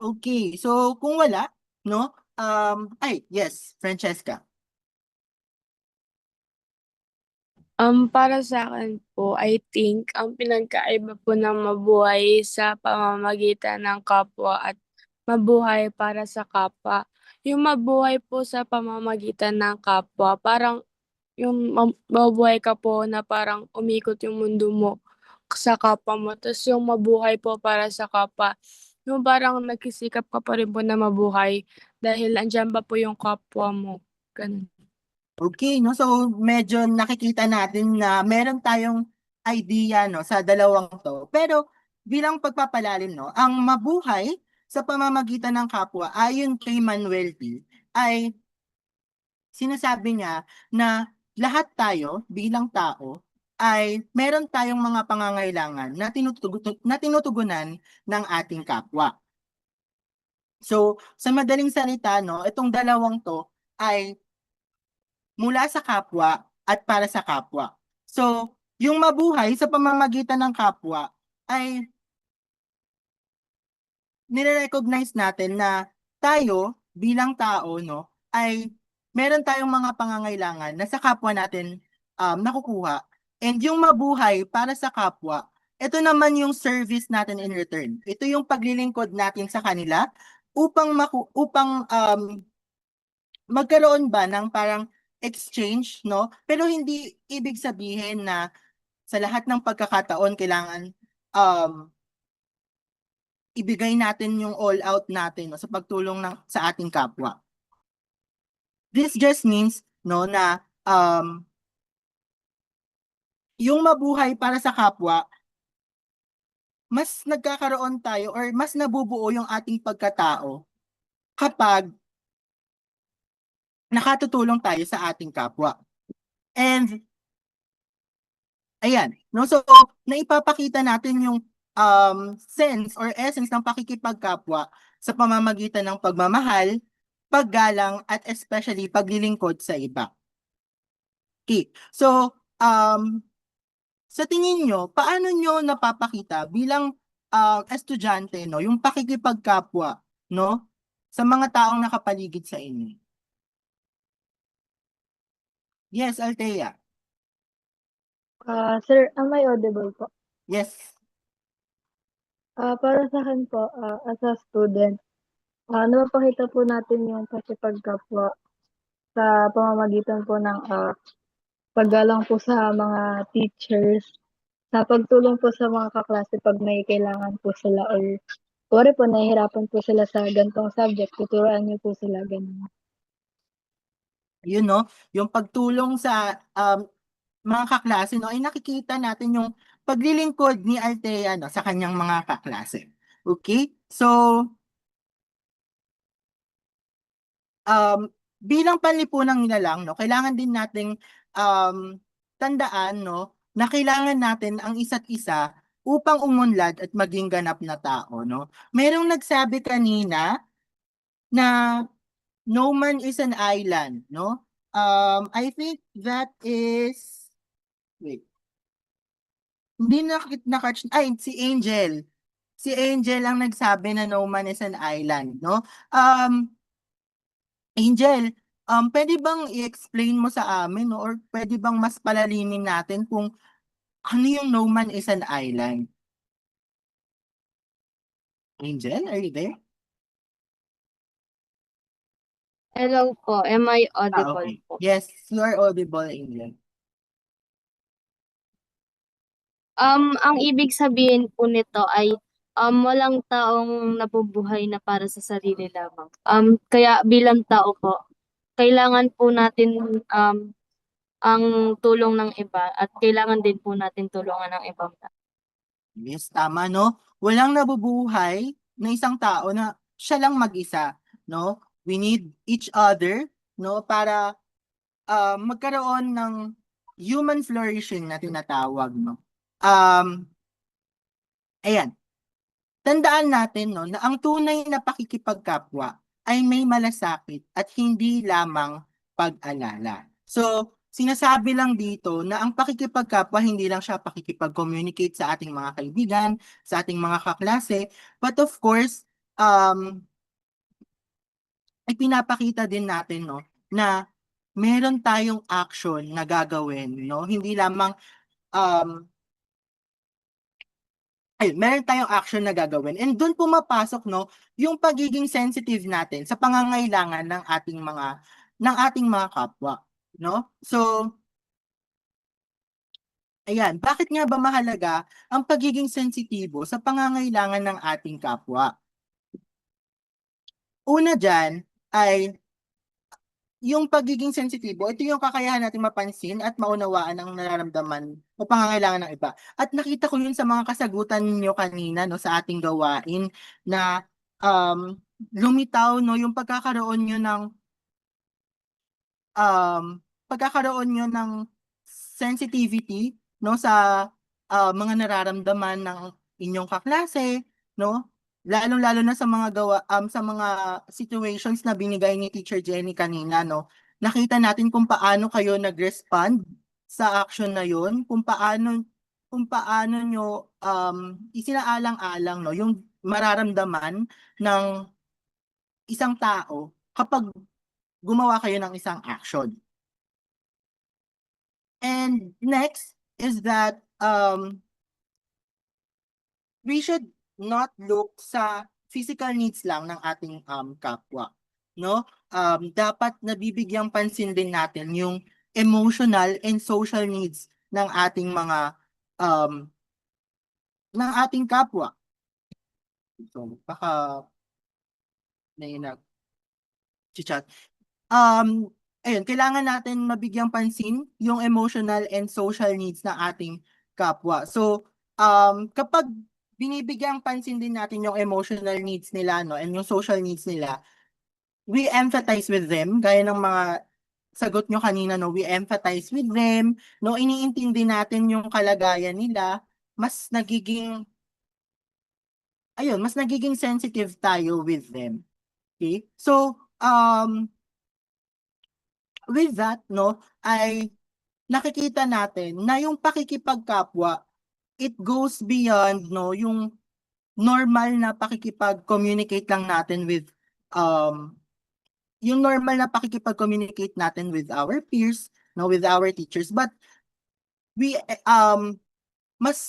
Okay, so kung wala, no? Yes, Francesca. Para sa akin po, I think ang pinagkaiba po ng mabuhay sa pamamagitan ng kapwa at mabuhay para sa kapwa. Yung mabuhay po sa pamamagitan ng kapwa, parang yung mabuhay ka po na parang umikot yung mundo mo sa kapwa mo. Tapos yung mabuhay po para sa kapwa, yung parang nagsisikap ka pa rin po na mabuhay dahil andyan pa po yung kapwa mo. Ganun. Okay, no? So medyo nakikita natin na meron tayong idea, no, sa dalawang to. Pero bilang pagpapalalim, no, ang mabuhay sa pamamagitan ng kapwa ayon kay Manuel T ay sinasabi niya na lahat tayo bilang tao ay meron tayong mga pangangailangan na tinutugunan ng ating kapwa. So, sa madaling salita, no, itong dalawang to ay mula sa kapwa at para sa kapwa. So, yung mabuhay sa pamamagitan ng kapwa ay nire-recognize natin na tayo bilang tao, no, ay meron tayong mga pangangailangan na sa kapwa natin nakukuha. And yung mabuhay para sa kapwa, ito naman yung service natin in return. Ito yung paglilingkod natin sa kanila upang magkaroon ba ng parang exchange, no? Pero hindi ibig sabihin na sa lahat ng pagkakataon kailangan ibigay natin yung all out natin, no, sa pagtulong sa ating kapwa. This just means, no, na yung mabuhay para sa kapwa, mas nagkakaroon tayo or mas nabubuo yung ating pagkatao kapag nakatutulong tayo sa ating kapwa. And ayan, no, so naipapakita natin yung sense or essence ng pakikipagkapwa sa pamamagitan ng pagmamahal, paggalang, at especially paglilingkod sa iba. Okay, so sa tingin nyo, paano nyo napapakita bilang estudyante, no, yung pakikipagkapwa, no, sa mga taong nakapaligid sa inyo? Yes, Althea. Sir, am I audible po? Yes. Para sa akin po, as a student, napapakita po natin yung pakikipagkapwa sa pamamagitan po ng paggalang po sa mga teachers, sa pagtulong po sa mga kaklase pag may kailangan po sila or kuwari po nahihirapan po sila sa ganitong subject, tuturuan niyo po sila ganun. Yun, no, yung pagtulong sa mga kaklase, no, ay nakikita natin yung paglilingkod ni Althea, no, sa kanyang mga kaklase. Okay? So, bilang panlipunang nilalang, no, kailangan din nating tandaan, no, na kailangan natin ang isa't isa upang umunlad at maging ganap na tao, no. Merong nagsabi kanina na no man is an island, no. I think that is, wait. Hindi na-catch, si Angel. Si Angel ang nagsabi na no man is an island, no? Angel, pwede bang i-explain mo sa amin, no? Or pwede bang mas palalimin natin kung ano yung no man is an island? Angel, are you there? Hello po, am I audible Okay. po? Yes, you are audible, Angel. Ang ibig sabihin po nito ay walang taong nabubuhay na para sa sarili lamang. Kaya bilang tao po, kailangan po natin ang tulong ng iba at kailangan din po natin tulungan ng ibang tao. Yes, tama, no? Walang nabubuhay na isang tao na siya lang mag-isa, no? We need each other, no, para magkaroon ng human flourishing na tinatawag, no. Ayan. Tandaan natin, no, na ang tunay na pakikipagkapwa ay may malasakit at hindi lamang pag-alala. So, sinasabi lang dito na ang pakikipagkapwa hindi lang siya pakikipag-communicate sa ating mga kaibigan, sa ating mga kaklase, but of course, ay pinapakita din natin, no, na meron tayong action na gagawin, no? Hindi lamang meron tayong action na gagawin. And doon pumapasok, no, yung pagiging sensitive natin sa pangangailangan ng ating mga kapwa, no? So, ayan, bakit nga ba mahalaga ang pagiging sensitibo sa pangangailangan ng ating kapwa? Una diyan ay yung pagiging sensitibo, ito yung kakayahan natin mapansin at maunawaan ang nararamdaman o pangangailangan ng iba. At nakita ko yun sa mga kasagutan niyo kanina, no, sa ating gawain na lumitaw, no, yung pagkakaroon niyo ng sensitivity, no, sa mga nararamdaman ng inyong kaklase, no? Lalong-lalo na sa mga sa mga situations na binigay ni Teacher Jenny kanina, no. Nakita natin kung paano kayo nag-respond sa action na yon, kung paano nyo isinaalang-alang, no, yung mararamdaman ng isang tao kapag gumawa kayo ng isang action. And next is that we should not look sa physical needs lang ng ating kapwa, no? Dapat nabibigyang pansin din natin yung emotional and social needs ng ating kapwa. So, baka may nag-chat. Ayun, kailangan natin mabigyang pansin yung emotional and social needs ng ating kapwa. So, kapag binibigyang pansin din natin yung emotional needs nila, no, and yung social needs nila, we empathize with them, gaya ng mga sagot nyo kanina, no, we empathize with them, no, iniintindi natin yung kalagayan nila, mas nagiging sensitive tayo with them. Okay? So, with that, no, ay nakikita natin na yung pakikipagkapwa, it goes beyond, no, yung normal na pakikipag-communicate lang natin with our peers, no, with our teachers, but we mas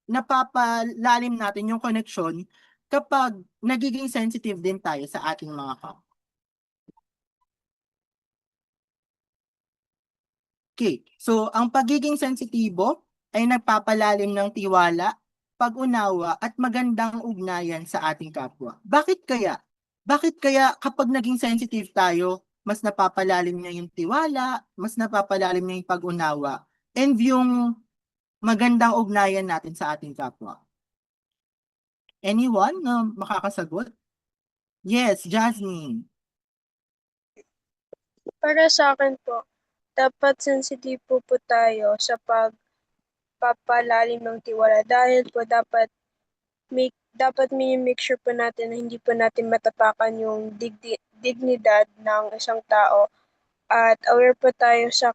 napapalalim natin yung connection kapag nagiging sensitive din tayo sa ating mga kapwa. Okay, so ang pagiging sensitibo ay nagpapalalim ng tiwala, pag-unawa at magandang ugnayan sa ating kapwa. Bakit kaya? Bakit kaya kapag naging sensitive tayo, mas napapalalim niya yung tiwala, mas napapalalim niya yung pag-unawa, and yung magandang ugnayan natin sa ating kapwa? Anyone na makakasagot? Yes, Jasmine. Para sa akin po, dapat sensitive po tayo sa pagpapalalim ng tiwala dahil po dapat make sure po natin na hindi po natin matapakan yung dignidad ng isang tao at aware po tayo sa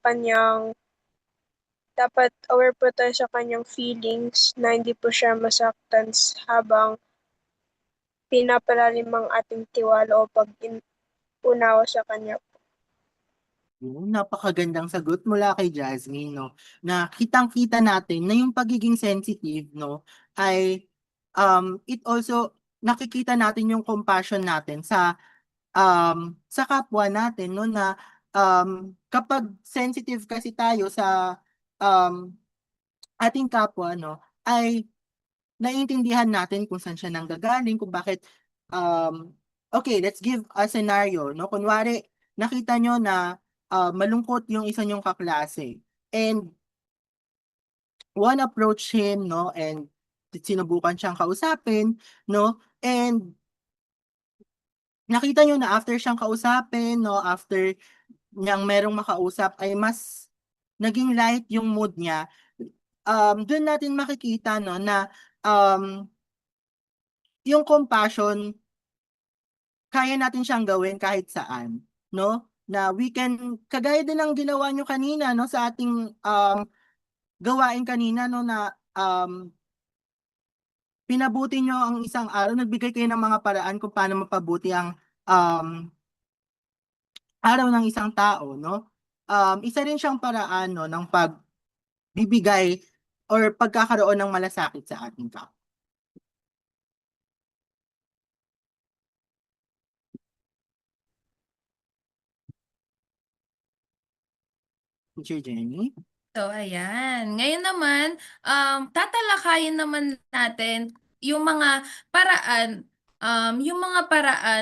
kanyang feelings na hindi po siya masaktan habang pinapalalim ang ating tiwala o pag-unawa sa kanya. Napakagandang sagot mula kay Jasmine, no, na kitang-kita natin na yung pagiging sensitive, no, ay it also nakikita natin yung compassion natin sa kapwa natin, no, na kapag sensitive kasi tayo sa ating kapwa, no, ay naiintindihan natin kung saan siya nanggagaling, kung bakit okay, let's give a scenario, no, kunwari nakita nyo na malungkot yung isa nyong kaklase and one approach him, no, and sinubukan siyang kausapin, no? And nakita niyo na after siyang kausapin, no, after niyang merong makausap ay mas naging light yung mood niya. Doon natin makikita, no, na yung compassion, kaya natin siyang gawin kahit saan, no? Na we can, kagaya din ng ginawa nyo kanina, no, sa ating gawain kanina, no, na pinabuti nyo ang isang araw, nagbigay kayo ng mga paraan kung paano mapabuti ang araw ng isang tao, no? Isa rin siyang paraan, no, ng pagbibigay or pagkakaroon ng malasakit sa ating kapwa. Teacher Jenny? So, ayan. Ngayon naman, tatalakayin naman natin yung mga paraan,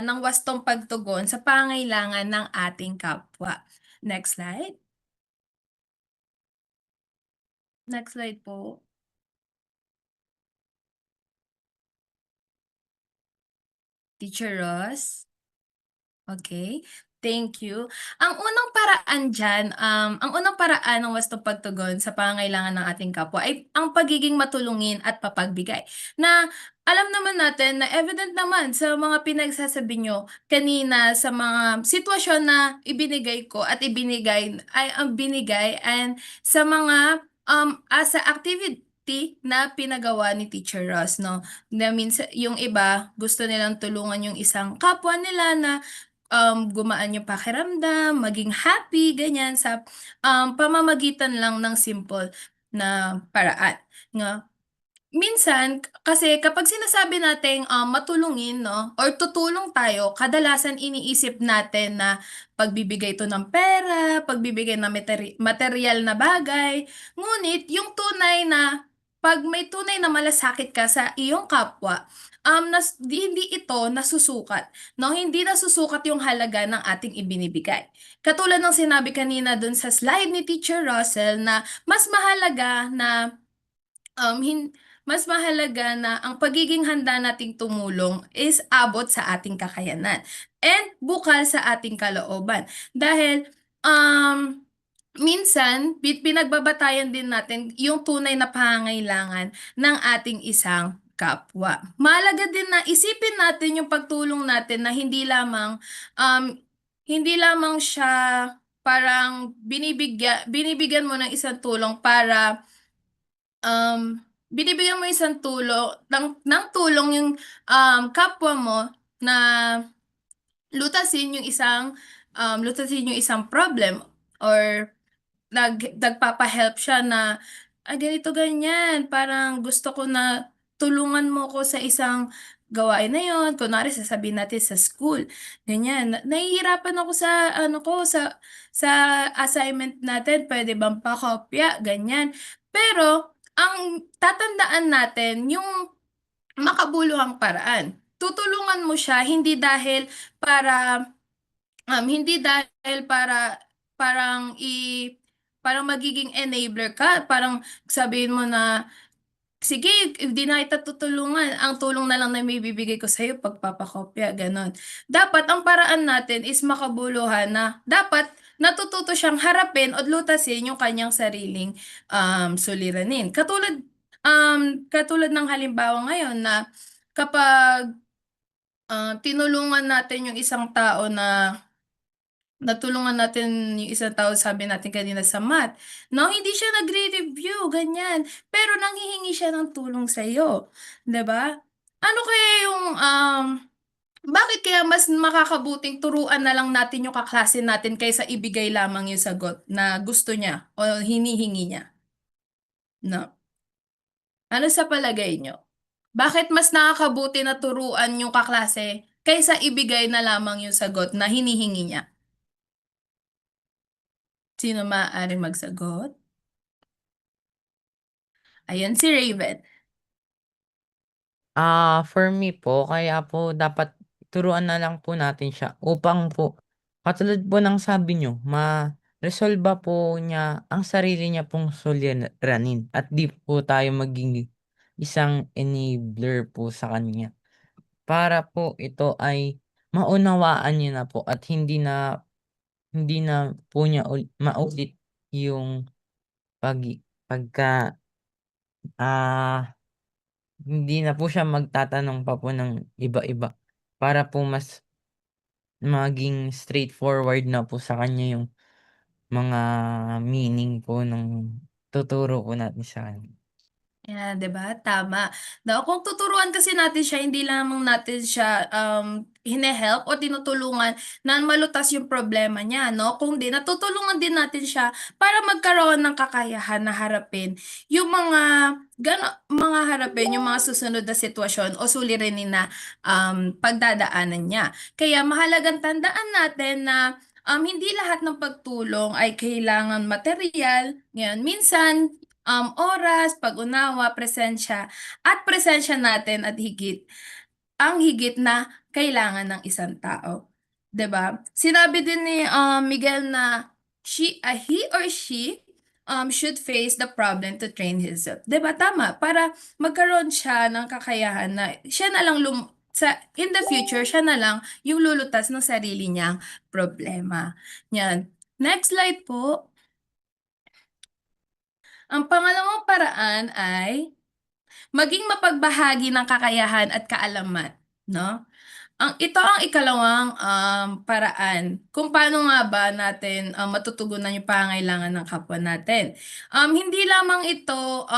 ng wastong pagtugon sa pangailangan ng ating kapwa. Next slide. Next slide po. Teacher Ross? Okay. Thank you. Ang unang paraan ng wastong pagtugon sa pangangailangan ng ating kapwa ay ang pagiging matulungin at papagbigay. Na alam naman natin na evident naman sa mga pinagsasabi nyo kanina sa mga sitwasyon na ibinigay ko at ang binigay and sa mga sa activity na pinagawa ni Teacher Ross, no? Na minsan yung iba gusto nilang tulungan yung isang kapwa nila na gumaan yung pakiramdam, maging happy, ganyan, sa pamamagitan lang ng simple na paraan. Nga. Minsan, kasi kapag sinasabi nating matulungin, no, or tutulong tayo, kadalasan iniisip natin na pagbibigay ito ng pera, pagbibigay ng material na bagay. Ngunit, yung tunay na, pag may tunay na malasakit ka sa iyong kapwa, hindi ito nasusukat. No? Hindi nasusukat yung halaga ng ating ibinibigay. Katulad ng sinabi kanina dun sa slide ni Teacher Russell na mas mahalaga na mas mahalaga na ang pagiging handa nating tumulong is abot sa ating kakayanan and bukal sa ating kalooban. Dahil minsan, pinagbabatayan din natin yung tunay na pangangailangan ng ating isang kapwa. Mahalaga din na isipin natin yung pagtulong natin na hindi lamang siya parang binibigyan mo ng isang tulong para binibigyan mo isang ng tulong yung kapwa mo na lutasin yung isang problem or nagpapa-help siya na ganito ganyan, parang gusto ko na tulungan mo ko sa isang gawain na yon. Kunwari sasabihin natin sa school, ganyan. Nahihirapan ako sa sa assignment natin, pwede bang pakopya, ganyan. Pero ang tatandaan natin yung makabuluhang paraan. Tutulungan mo siya para parang parang magiging enabler ka, parang sabihin mo na sige, hindi na kita tutulungan. Ang tulong na lang na may bibigay ko sa iyo pagpapakopya, ganon. Dapat ang paraan natin is makabuluhan na dapat natututo siyang harapin o lutasin yung kanyang sariling suliranin. Katulad ng halimbawa ngayon na kapag tinulungan natin yung isang tao natulungan natin yung isang tao, sabi natin kanina sa math, no? Hindi siya nagre-review, ganyan. Pero nanghihingi siya ng tulong sa iyo. 'Di ba? Ano kaya yung, bakit kaya mas makakabuting turuan na lang natin yung kaklase natin kaysa ibigay lamang yung sagot na gusto niya o hinihingi niya? No? Ano sa palagay nyo? Bakit mas nakakabuti na turuan yung kaklase kaysa ibigay na lamang yung sagot na hinihingi niya? Sino maaaring magsagot? Ayan si Raven. For me po, kaya po dapat turuan na lang po natin siya upang po, katulad po ng sabi nyo, ma-resolve po niya ang sarili niya pong suliranin at di po tayo maging isang enabler po sa kanya para po ito ay maunawaan niya na po at hindi na po niya maulit yung pag pagka hindi na po siya magtatanong pa po ng iba-iba para po mas maging straightforward na po sa kanya yung mga meaning po ng tuturo po natin sa kanya. Yan, 'di ba? Tama. No, kung tuturuan kasi natin siya, hindi lamang natin siya hine-help o tinutulungan na malutas yung problema niya, no? Kundi natutulungan din natin siya para magkaroon ng kakayahan na harapin yung mga harapin yung mga susunod na sitwasyon o suliranin na pagdadaanan niya. Kaya mahalagang tandaan natin na hindi lahat ng pagtulong ay kailangan material. Ngayon, minsan oras, pag-unawa, presensya natin at ang higit na kailangan ng isang tao. 'Di ba? Sinabi din ni Miguel na he or she should face the problem to train himself. 'Di ba? Tama. Para magkaroon siya ng kakayahan na siya na lang in the future, siya na lang yung lulutas ng sarili niyang problema. Yan. Next slide po. Ang pangalawang paraan ay maging mapagbahagi ng kakayahan at kaalaman, no? Ito ang ikalawang paraan kung paano nga ba natin matutugunan yung pangangailangan ng kapwa natin. Hindi lamang ito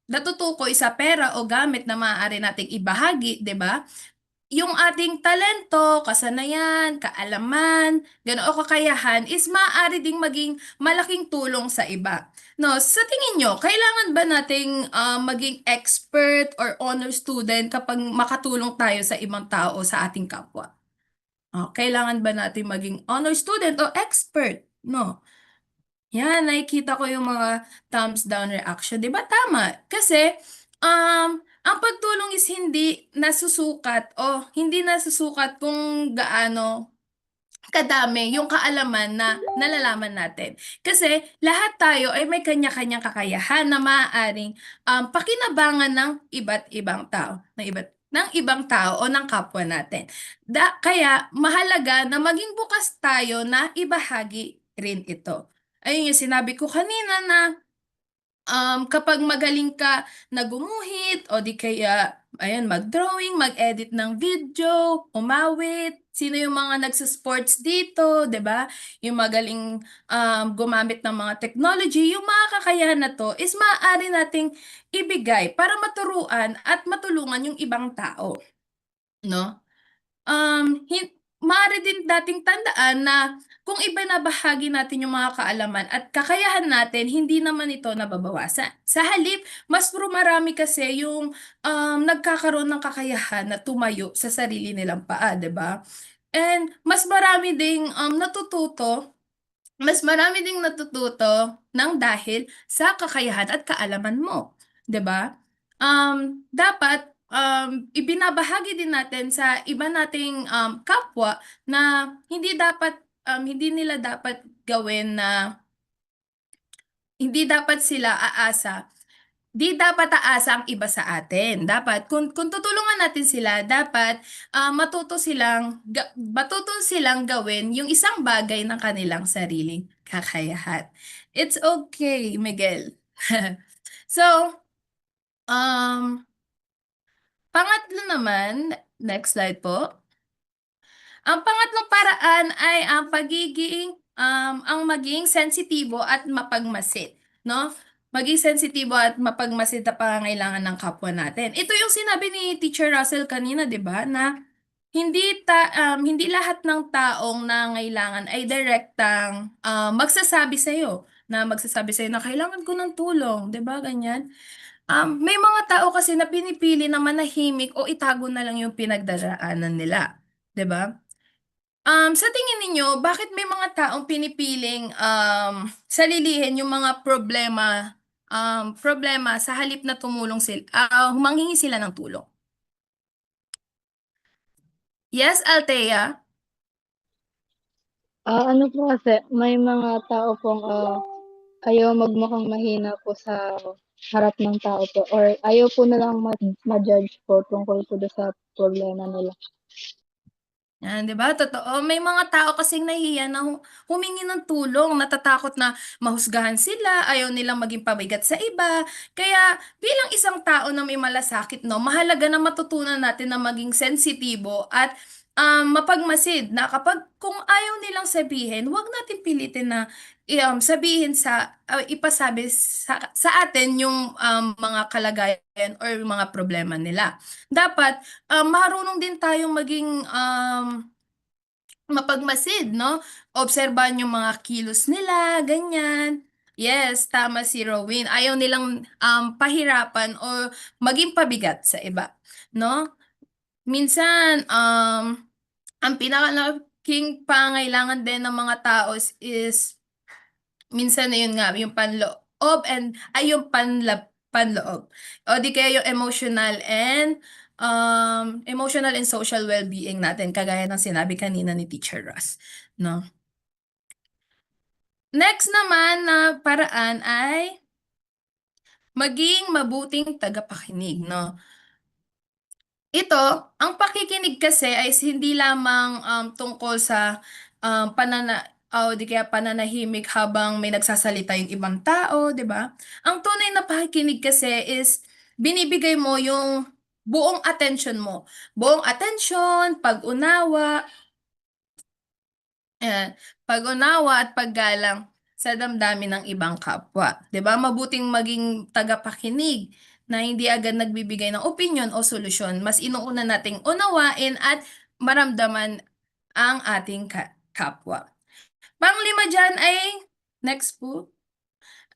natutukoy sa pera o gamit na maaari nating ibahagi, 'di ba? Yung ating talento, kasanayan, kaalaman, gano'n o kakayahan is maaari ding maging malaking tulong sa iba. No, sa tingin nyo, kailangan ba nating maging expert or honor student kapag makatulong tayo sa ibang tao o sa ating kapwa? Kailangan ba natin maging honor student o expert? No. Yan, nakikita ko yung mga thumbs down reaction. Di ba? Tama. Kasi, ang pagtulong is hindi nasusukat kung gaano kadami yung kaalaman na nalalaman natin. Kasi lahat tayo ay may kanya-kanyang kakayahan na maaaring pakinabangan ng iba't ibang tao, ng ibang tao o ng kapwa natin. Kaya mahalaga na maging bukas tayo na ibahagi rin ito. Ayun yung sinabi ko kanina na kapag magaling ka na gumuhit o di kaya mag-drawing, mag-edit ng video, umawit, sino yung mga nagsa-sports dito, 'di ba? Yung magaling gumamit ng mga technology, yung mga kakayahan na to is maaari nating ibigay para maturuan at matulungan yung ibang tao, no? Maaari din dating tandaan na kung ibinabahagi natin yung mga kaalaman at kakayahan natin, hindi naman ito nababawasan. Sa halip, mas marami kasi yung nagkakaroon ng kakayahan na tumayo sa sarili nilang paa, 'di ba? And mas marami ding natututo ng dahil sa kakayahan at kaalaman mo, 'di ba? Dapat ibinabahagi din natin sa iba nating kapwa na hindi nila dapat gawin na hindi dapat sila aasa. Di dapat aasa ang iba sa atin. Dapat kung tutulungan natin sila, dapat matuto silang gawin yung isang bagay ng kanilang sariling kakayahan. It's okay, Miguel. So, pangatlo naman, next slide po. Ang pangatlong paraan ay ang maging sensitibo at mapagmasid, no? Maging sensitibo at mapagmasid sa pangangailangan ng kapwa natin. Ito yung sinabi ni Teacher Russell kanina, 'di ba? Na hindi lahat ng taong nangailangan ay direktang magsasabi sa iyo na kailangan ko ng tulong, 'di ba? Ganyan. May mga tao kasi na pinipili na manahimik o itago na lang yung pinagdaraanan nila, 'di ba? Sa tingin ninyo, bakit may mga taong pinipiling salilihin yung mga problema sa halip na manghingi sila ng tulong? Yes, Althea? Ano po kasi, may mga tao pong ayaw magmukhang mahina po sa harap ng tao po or ayaw po nilang ma-judge po tungkol po doon sa problema nila. Yan, 'di ba? Totoo. May mga tao kasing nahihiya na humingi ng tulong, natatakot na mahusgahan sila, ayaw nilang maging pabigat sa iba. Kaya bilang isang tao na may malasakit, no, mahalaga na matutunan natin na maging sensitibo at mapagmasid na kapag kung ayaw nilang sabihin, huwag natin pilitin na sabihin ipasabi sa atin yung mga kalagayan or mga problema nila. Dapat marunong din tayong maging mapagmasid, no? Obserbahan yung mga kilos nila, ganyan. Yes, tama si Rowin. Ayaw nilang pahirapan o maging pabigat sa iba, no? Minsan, ang pinakalaking pangailangan din ng mga tao is minsan na yun nga, yung panloob yung panloob. O di kaya yung emotional and social well-being natin, kagaya ng sinabi kanina ni Teacher Ross, no? Next naman na paraan ay maging mabuting tagapakinig, no? Ito, ang pakikinig kasi ay hindi lamang tungkol sa o di kaya pananahimik habang may nagsasalita yung ibang tao, di ba? Ang tunay na pakikinig kasi is binibigay mo yung buong attention mo. Buong attention, pag-unawa, pag-unawa at paggalang sa damdamin ng ibang kapwa. 'Di ba? Mabuting maging tagapakinig na hindi agad nagbibigay ng opinyon o solusyon. Mas inuuna nating unawain at maramdaman ang ating kapwa. Panglima dyan ay, next po.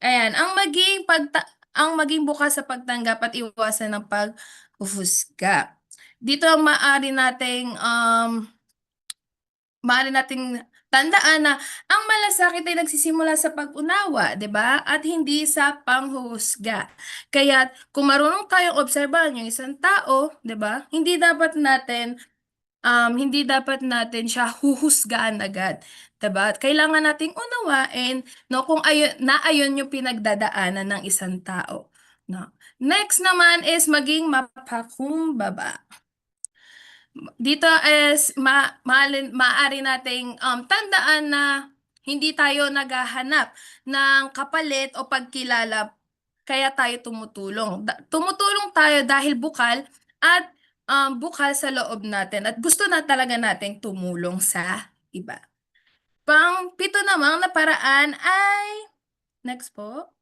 Ayan, ang maging bukas sa pagtanggap at iwasan ng pag-uhusga. Dito maaari nating tandaan na ang malasakit ay nagsisimula sa pag-unawa, 'di ba? At hindi sa panghuhusga. Kaya kung marunong tayong obserbahan yung isang tao, 'di ba? Hindi dapat natin siya huhusgahan agad, 'di ba? Kailangan nating unawain, no, kung ayun yung pinagdadaanan ng isang tao, no. Next naman is maging mapakumbaba. Dito is maaari nating tandaan na hindi tayo naghahanap ng kapalit o pagkilala kaya tayo tumutulong. Tumutulong tayo dahil bukal at bukal sa loob natin at gusto na talaga nating tumulong sa iba. Pang-pito namang na paraan ay, next po,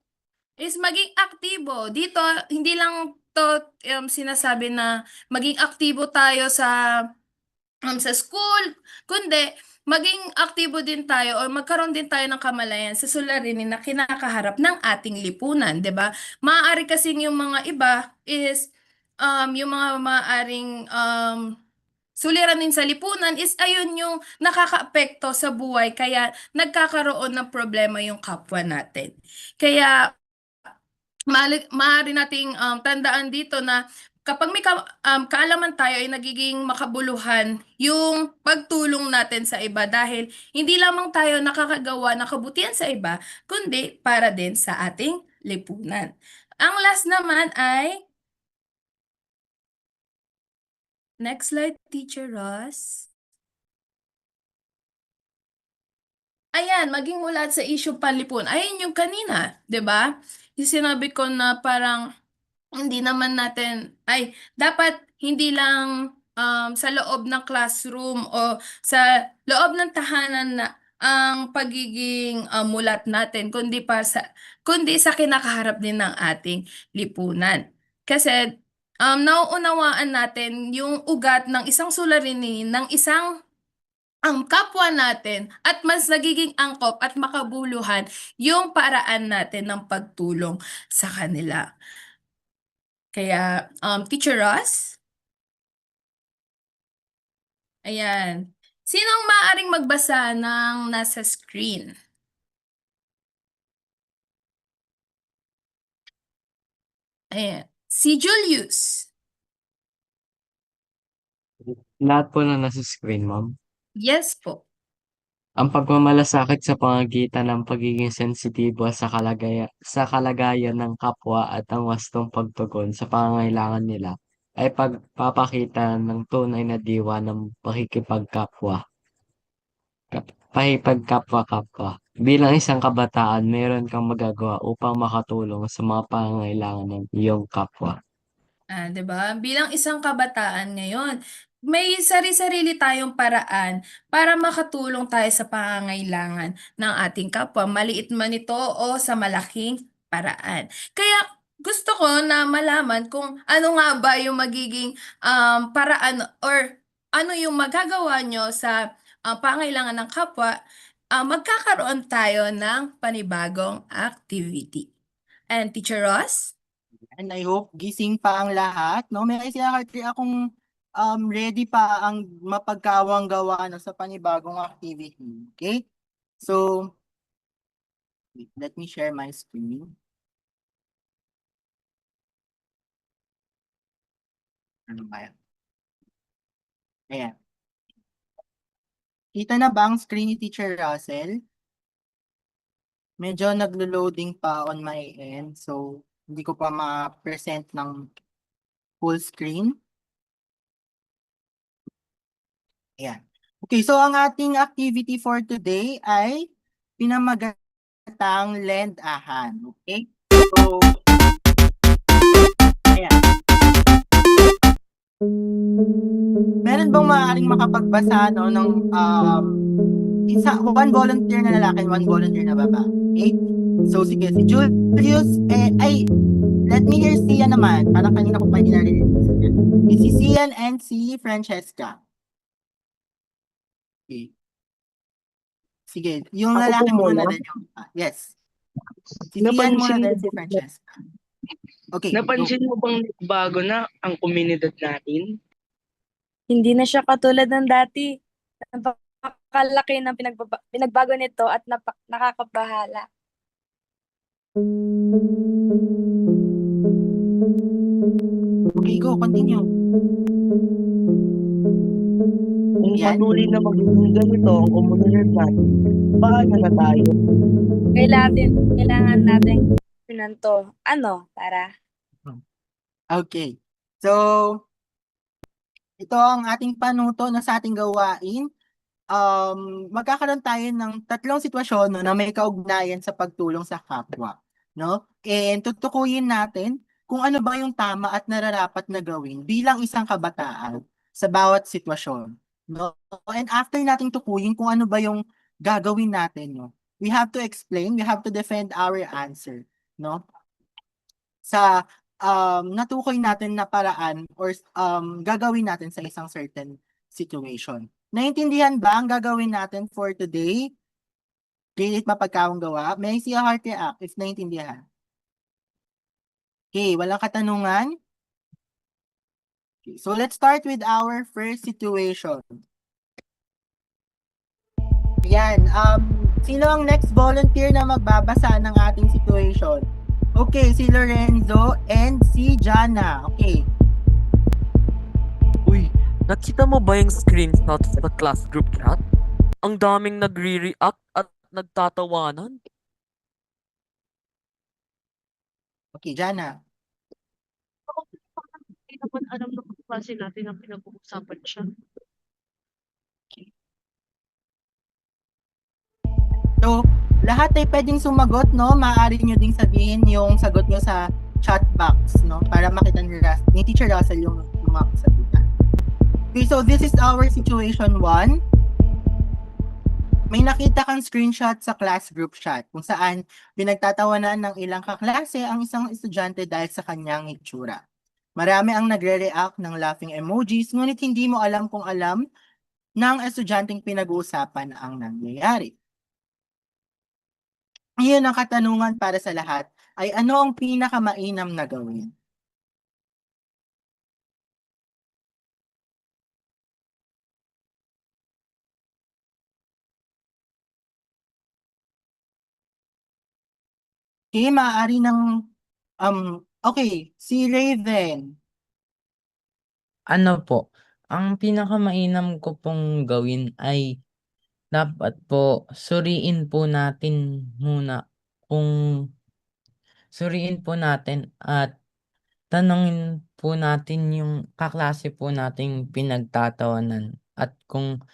is maging aktibo. Dito, hindi lang to sinasabi na maging aktibo tayo sa school, kundi maging aktibo din tayo o magkaroon din tayo ng kamalayan sa suliranin na kinakaharap ng ating lipunan, 'di ba? Maaari kasing yung mga iba is yung mga maaaring suliranin sa lipunan is ayun yung nakakaapekto sa buhay kaya nagkakaroon ng problema yung kapwa natin. Kaya maaari nating tandaan dito na kapag may kaalaman tayo ay nagiging makabuluhan yung pagtulong natin sa iba dahil hindi lamang tayo nakakagawa ng kabutihan sa iba, kundi para din sa ating lipunan. Ang last naman ay, next slide, Teacher Ross. Ayan, maging mulat sa issue panlipun. Ayun yung kanina, 'di ba? Yung sinabi ko na parang hindi naman natin, dapat hindi lang sa loob ng classroom o sa loob ng tahanan na ang pagiging mulat natin, kundi sa kinakaharap din ng ating lipunan. Kasi nauunawaan natin yung ugat ng isang suliranin ng isang ang kapwa natin at mas nagiging angkop at makabuluhan yung paraan natin ng pagtulong sa kanila. Kaya, Teacher Ross? Ayan. Sino ang maaaring magbasa ng nasa screen? Ayan. Si Julius. Lahat po na nasa screen, ma'am. Yes po. ang pagmamalasakit sa pamamagitan ng pagiging sensitibo sa kalagayan ng kapwa at ang wastong pagtugon sa pangangailangan nila ay pagpapakita ng tunay na diwa ng pakikipagkapwa-kapwa. Bilang isang kabataan, meron kang magagawa upang makatulong sa mga pangangailangan ng iyong kapwa. 'Di ba? Bilang isang kabataan ngayon, may sari-sarili tayong paraan para makatulong tayo sa pangangailangan ng ating kapwa, maliit man ito o sa malaking paraan. Kaya gusto ko na malaman kung ano nga ba yung magiging paraan or ano yung magagawa nyo sa pangangailangan ng kapwa, magkakaroon tayo ng panibagong activity. And Teacher Ross? And I hope gising pa ang lahat, no? May sinakarte akong ready pa ang mapagkawang gawa no, sa panibagong activity. Okay? So, wait, let me share my screen. Ano ba yan? Ayan. Kita na ba ang screen ni Teacher Russell? Medyo naglo-loading pa on my end. So, hindi ko pa ma-present ng full screen. Ayan. Okay, so ang ating activity for today ay pinamagatang lendahan. Okay? So, ayan. Meron bang maaaring makapagbasa no, ng one volunteer na lalaki and one volunteer na baba? Okay? So, sige, si Julius, let me hear Sian naman. Parang kanina ko pa hindi narinig. Si Sian and si Francesca. Okay. Sige, yung Ako po lalaki muna muna. din yung, yes. Si Sian muna din si Francesca. Okay, Napansin mo bang bago na ang komunidad natin? Hindi na siya katulad ng dati. Napakalaki ng pinagbago nito at nakakabahala. Okay, go, continue. Kung patuloy na magiging ganito ang komunidad natin, paano na tayo? Kailangan natin pinanto. Ano, Tara? Okay. So, ito ang ating panuto na sa ating gawain. Magkakaroon tayo ng tatlong sitwasyon no, na may kaugnayan sa pagtulong sa kapwa. No? And tutukuyin natin kung ano ba yung tama at nararapat na gawin bilang isang kabataan sa bawat sitwasyon. No? And after nating tukuyin kung ano ba yung gagawin natin, no? We have to explain, we have to defend our answer. No? Sa natukoy natin na paraan or gagawin natin sa isang certain situation. Naintindihan ba ang gagawin natin for today? Pilit mapagkawang gawa? May I see a heart react if naintindihan? Okay, walang katanungan? Okay, so let's start with our first situation. Yan, sino ang next volunteer na magbabasa ng ating situation? Okay, si Lorenzo and si Jana. Okay. Uy, nakita mo ba yung screenshot sa class group chat? Ang daming nagre-react at nagtatawanan. Okay, Jana. Hindi naman alam ng klase natin ang pinag-uusapan siya. So, lahat ay pwedeng sumagot, no? Maaari nyo ding sabihin yung sagot nyo sa chat box, no? Para makita ni Teacher Russell yung mga kasagutan. Okay, so this is our situation 1. May nakita kang screenshot sa class group chat kung saan pinagtatawanan ng ilang kaklase ang isang estudyante dahil sa kanyang itsura. Marami ang nagre-react ng laughing emojis, ngunit hindi mo alam kung alam ng estudyanteng pinag-uusapan ang nangyayari. Iyon ang katanungan para sa lahat ay ano ang pinakamainam na gawin? Okay, maaari ng okay, si Raven. Ano po, ang pinakamainam ko pong gawin ay dapat po suriin po natin muna kung suriin po natin at tanungin po natin yung kaklase po nating pinagtatawanan at kung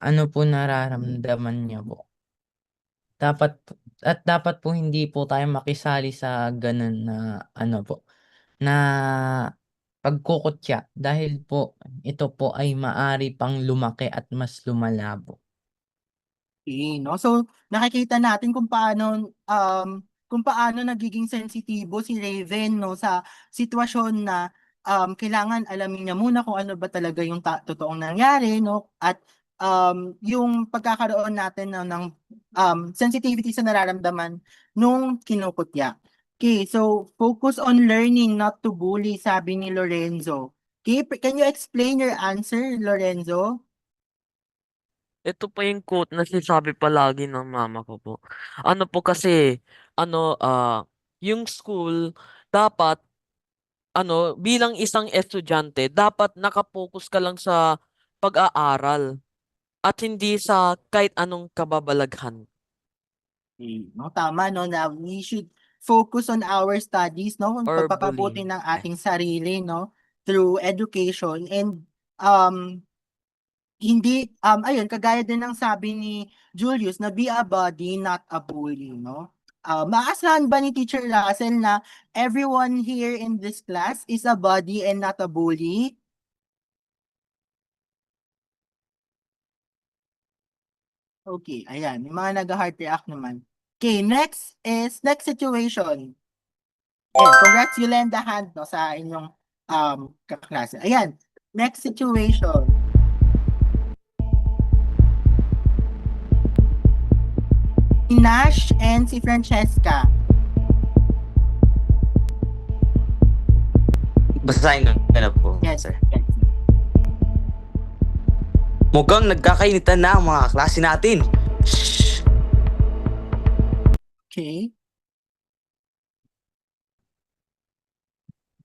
ano po nararamdaman niya po. Dapat po hindi po tayo makisali sa ganun na ano po, na pagkukutya dahil po ito po ay maari pang lumaki at mas lumalabo. Okay, no? So, nakikita natin kung paano nagiging sensitibo si Raven, no, sa sitwasyon na kailangan alamin niya muna kung ano ba talaga yung totoong nangyari, no? At yung pagkakaroon natin ng sensitivity sa nararamdaman nung kinukutya. Okay, so focus on learning, not to bully, sabi ni Lorenzo. Okay, can you explain your answer, Lorenzo? Ito pa yung quote na sinasabi palagi ng mama ko po. Ano po kasi, yung school, dapat, bilang isang estudyante, dapat nakapokus ka lang sa pag-aaral at hindi sa kahit anong kababalaghan. Okay, no, tama, no, na we should focus on our studies, no, Or pagpapabuti bullying. ng ating sarili, no, through education and um hindi ayun, kagaya din ng sabi ni Julius na be a body not a bully, no. Maasahan ba ni Teacher Russell na everyone here in this class is a body and not a bully? Okay, ayan, may mga nag-heart react naman. Okay, next situation. Ayan, congrats, you lend a hand, no, sa inyong kaklase. Ayan, next situation. Si Nash and si Francesca. Basahin ko na po, Yes, sir. yes. Mukhang nagkakainitan na ang mga klase natin. Shh! Okay.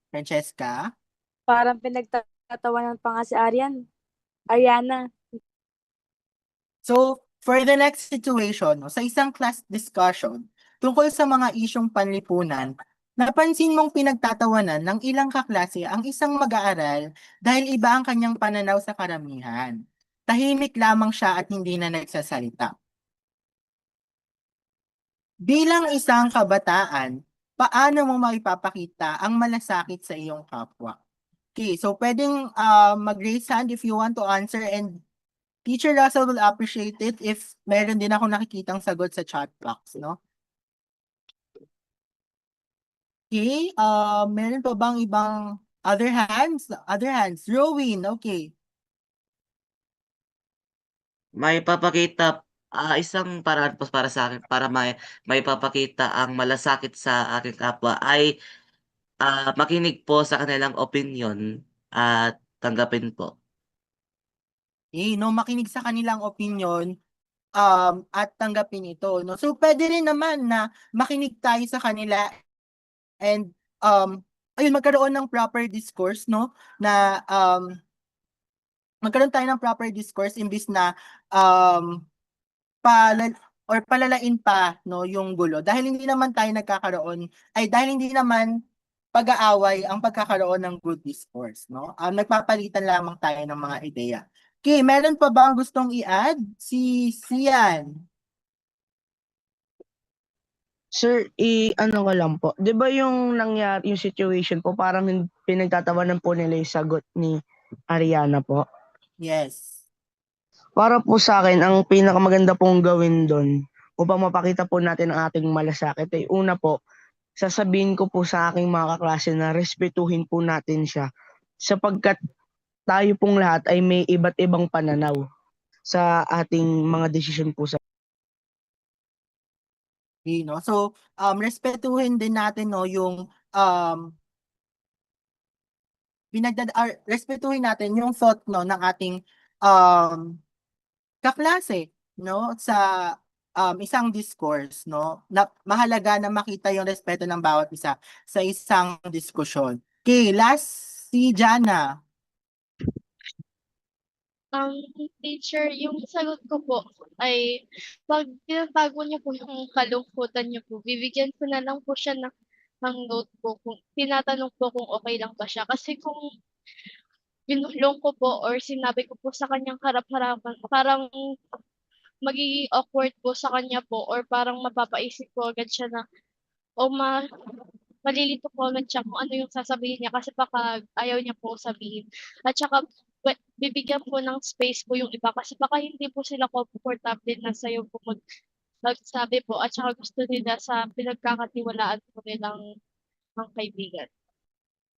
Francesca. Parang pinagtatawanan pa nga si Ariana. So, for the next situation, no, sa isang class discussion tungkol sa mga isyong panlipunan, napansin mong pinagtatawanan ng ilang kaklase ang isang mag-aaral dahil iba ang kanyang pananaw sa karamihan. Tahimik lamang siya at hindi na nagsasalita. Bilang isang kabataan, paano mo maipapakita ang malasakit sa iyong kapwa? Okay, so pwedeng mag-raise hand if you want to answer, and Teacher Russell will appreciate it if meron din ako nakikitang sagot sa chat box, no? Okay, meron pa bang ibang other hands? Other hands. Rowin, okay. May papakita, isang paraan po para sa akin para may papakita ang malasakit sa aking kapwa ay makinig po sa kanilang opinyon at tanggapin po. Okay, no, makinig sa kanilang opinion at tanggapin ito, no? So pwede rin naman na makinig tayo sa kanila and ayun, magkaroon ng proper discourse, no? Na magkaroon tayo ng proper discourse imbis na palalain pa, no, yung gulo, dahil hindi naman tayo dahil hindi naman pag-aaway ang pagkakaroon ng good discourse, no? Nagpapalitan lamang tayo ng mga ideya. Okay, meron pa ba ang gustong i-add? Si Sian. Sir, ano ko lang po. 'Di ba yung nangyari, yung situation po, parang pinagtatawanan po nila yung sagot ni Ariana po. Yes. Para po sa akin, ang pinakamaganda pong gawin doon upang mapakita po natin ang ating malasakit ay una po, sasabihin ko po sa aking mga kaklase na respetuhin po natin siya sapagkat tayo pong lahat ay may iba't ibang pananaw sa ating mga desisyon po sa Okay, no? So, respetuhin din natin, no, yung respetuhin natin yung thought, no, ng ating kaklase, no, sa isang discourse, no, na mahalaga na makita yung respeto ng bawat isa sa isang diskusyon. Okay, last, si Jana. Teacher, yung sagot ko po ay 'pag tinatago niya po yung kalungkutan niya po, bibigyan ko na lang po siya ng notebook kung tinatanong po kung okey lang ba siya. Kasi kung binulong ko po or sinabi ko po sa kanyang harap-harapan, parang magiging awkward po sa kanya po or parang mapapaisip po agad siya na o malilito po agad siya kung ano yung sasabihin niya kasi baka ayaw niya po sabihin. At saka bibigyan po ng space po yung iba kasi baka hindi po sila komportable na sa'yo po magsabi po at saka gusto nila sa pinagkakatiwalaan po nilang mga kaibigan.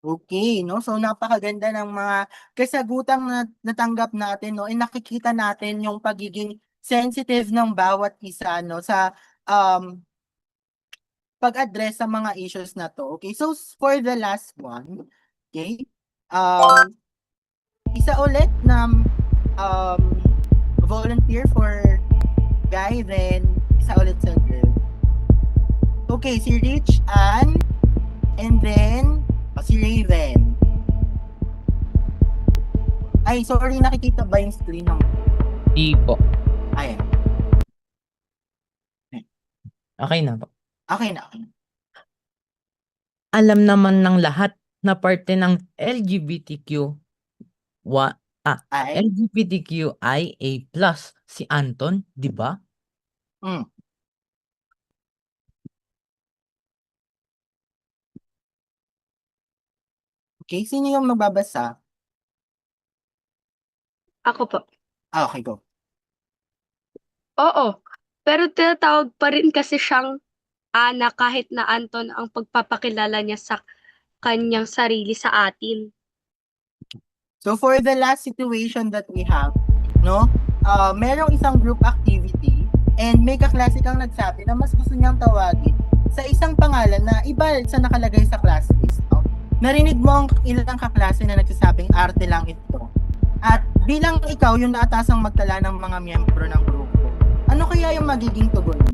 Okay, no? So napakaganda ng mga kasagutang na natanggap natin, no? And nakikita natin yung pagiging sensitive ng bawat isa, no? Sa pag-address sa mga issues na to. Okay, so for the last one, okay, isa ulit na volunteer for guy, then isa ulit sa girl. Okay, si Rich Ann, and then si Raven. Ay, sorry, nakikita ba yung screen ng... Di po. Ayan. Okay na po. Okay na. Alam naman ng lahat na parte ng LGBTQIA+ si Anton, di ba? Okay, sino yung magbabasa? Ako po. Okay, go. Oo, pero tinatawag pa rin kasi siyang Ana kahit na Anton ang pagpapakilala niya sa kanyang sarili sa atin. So for the last situation that we have, no, merong isang group activity and may kaklase kang nagsabi na mas gusto niyang tawagin sa isang pangalan na iba sa nakalagay sa class list. No? Narinig mo ang ilang kaklase na nagsasabing arte lang ito. At bilang ikaw yung naatasang magtala ng mga miyembro ng grupo, ano kaya yung magiging tugon mo?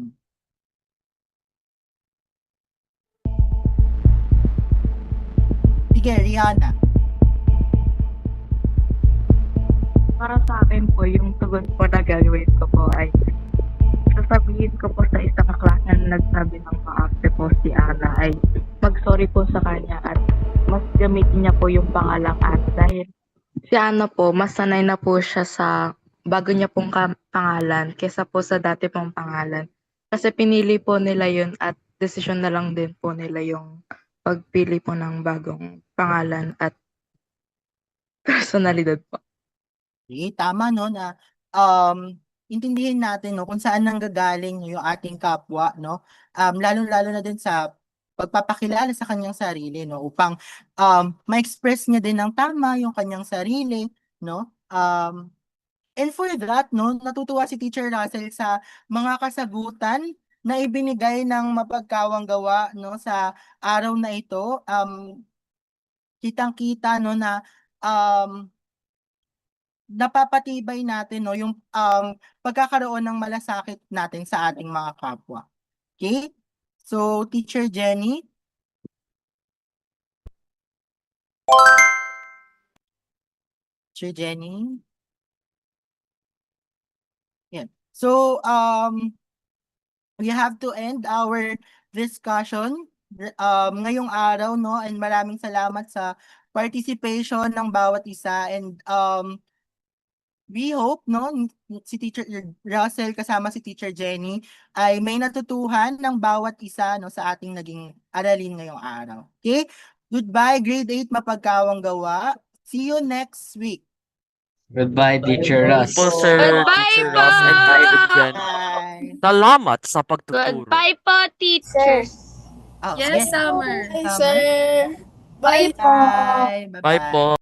Sige, Rihanna. Para sa akin po, yung tugon po na gagawin ko po ay sasabihin ko po sa isang kaklase na nagsabi ng maarte po si Ana ay mag-sorry po sa kanya at mas gamitin niya po yung pangalang Ana dahil si Ana po, mas sanay na po siya sa bago niya pong pangalan kesa po sa dati pong pangalan. Kasi pinili po nila yun at desisyon na lang din po nila yung pagpili po ng bagong pangalan at personalidad po. Tama, no, na intindihin natin, no, kung saan nanggagaling yung ating kapwa, no, lalo-lalo na din sa pagpapakilala sa kanyang sarili, no, upang ma-express niya din ng tama yung kanyang sarili, no, and for that, no, natutuwa si Teacher Russell sa mga kasagutan na ibinigay ng mapagkawang gawa, no, sa araw na ito. Kitang-kita, no, na napapatibay natin, no, yung pagkakaroon ng malasakit natin sa ating mga kapwa. Okay? So, Teacher Jenny. Teacher Jenny. Yeah. So, we have to end our discussion ngayong araw, no, and maraming salamat sa participation ng bawat isa, and we hope, no, si Teacher Russell kasama si Teacher Jenny ay may natutuhan ng bawat isa, no, sa ating naging aralin ngayong araw. Okay? Goodbye, grade 8 mapagkawang gawa. See you next week. Goodbye, Teacher Russ. Po, Sir Teacher Ross and Teacher Jen. Salamat sa pagtuturo. Goodbye po, teachers. Yes, Summer. Summer. Sir. Bye po. Bye. Bye po.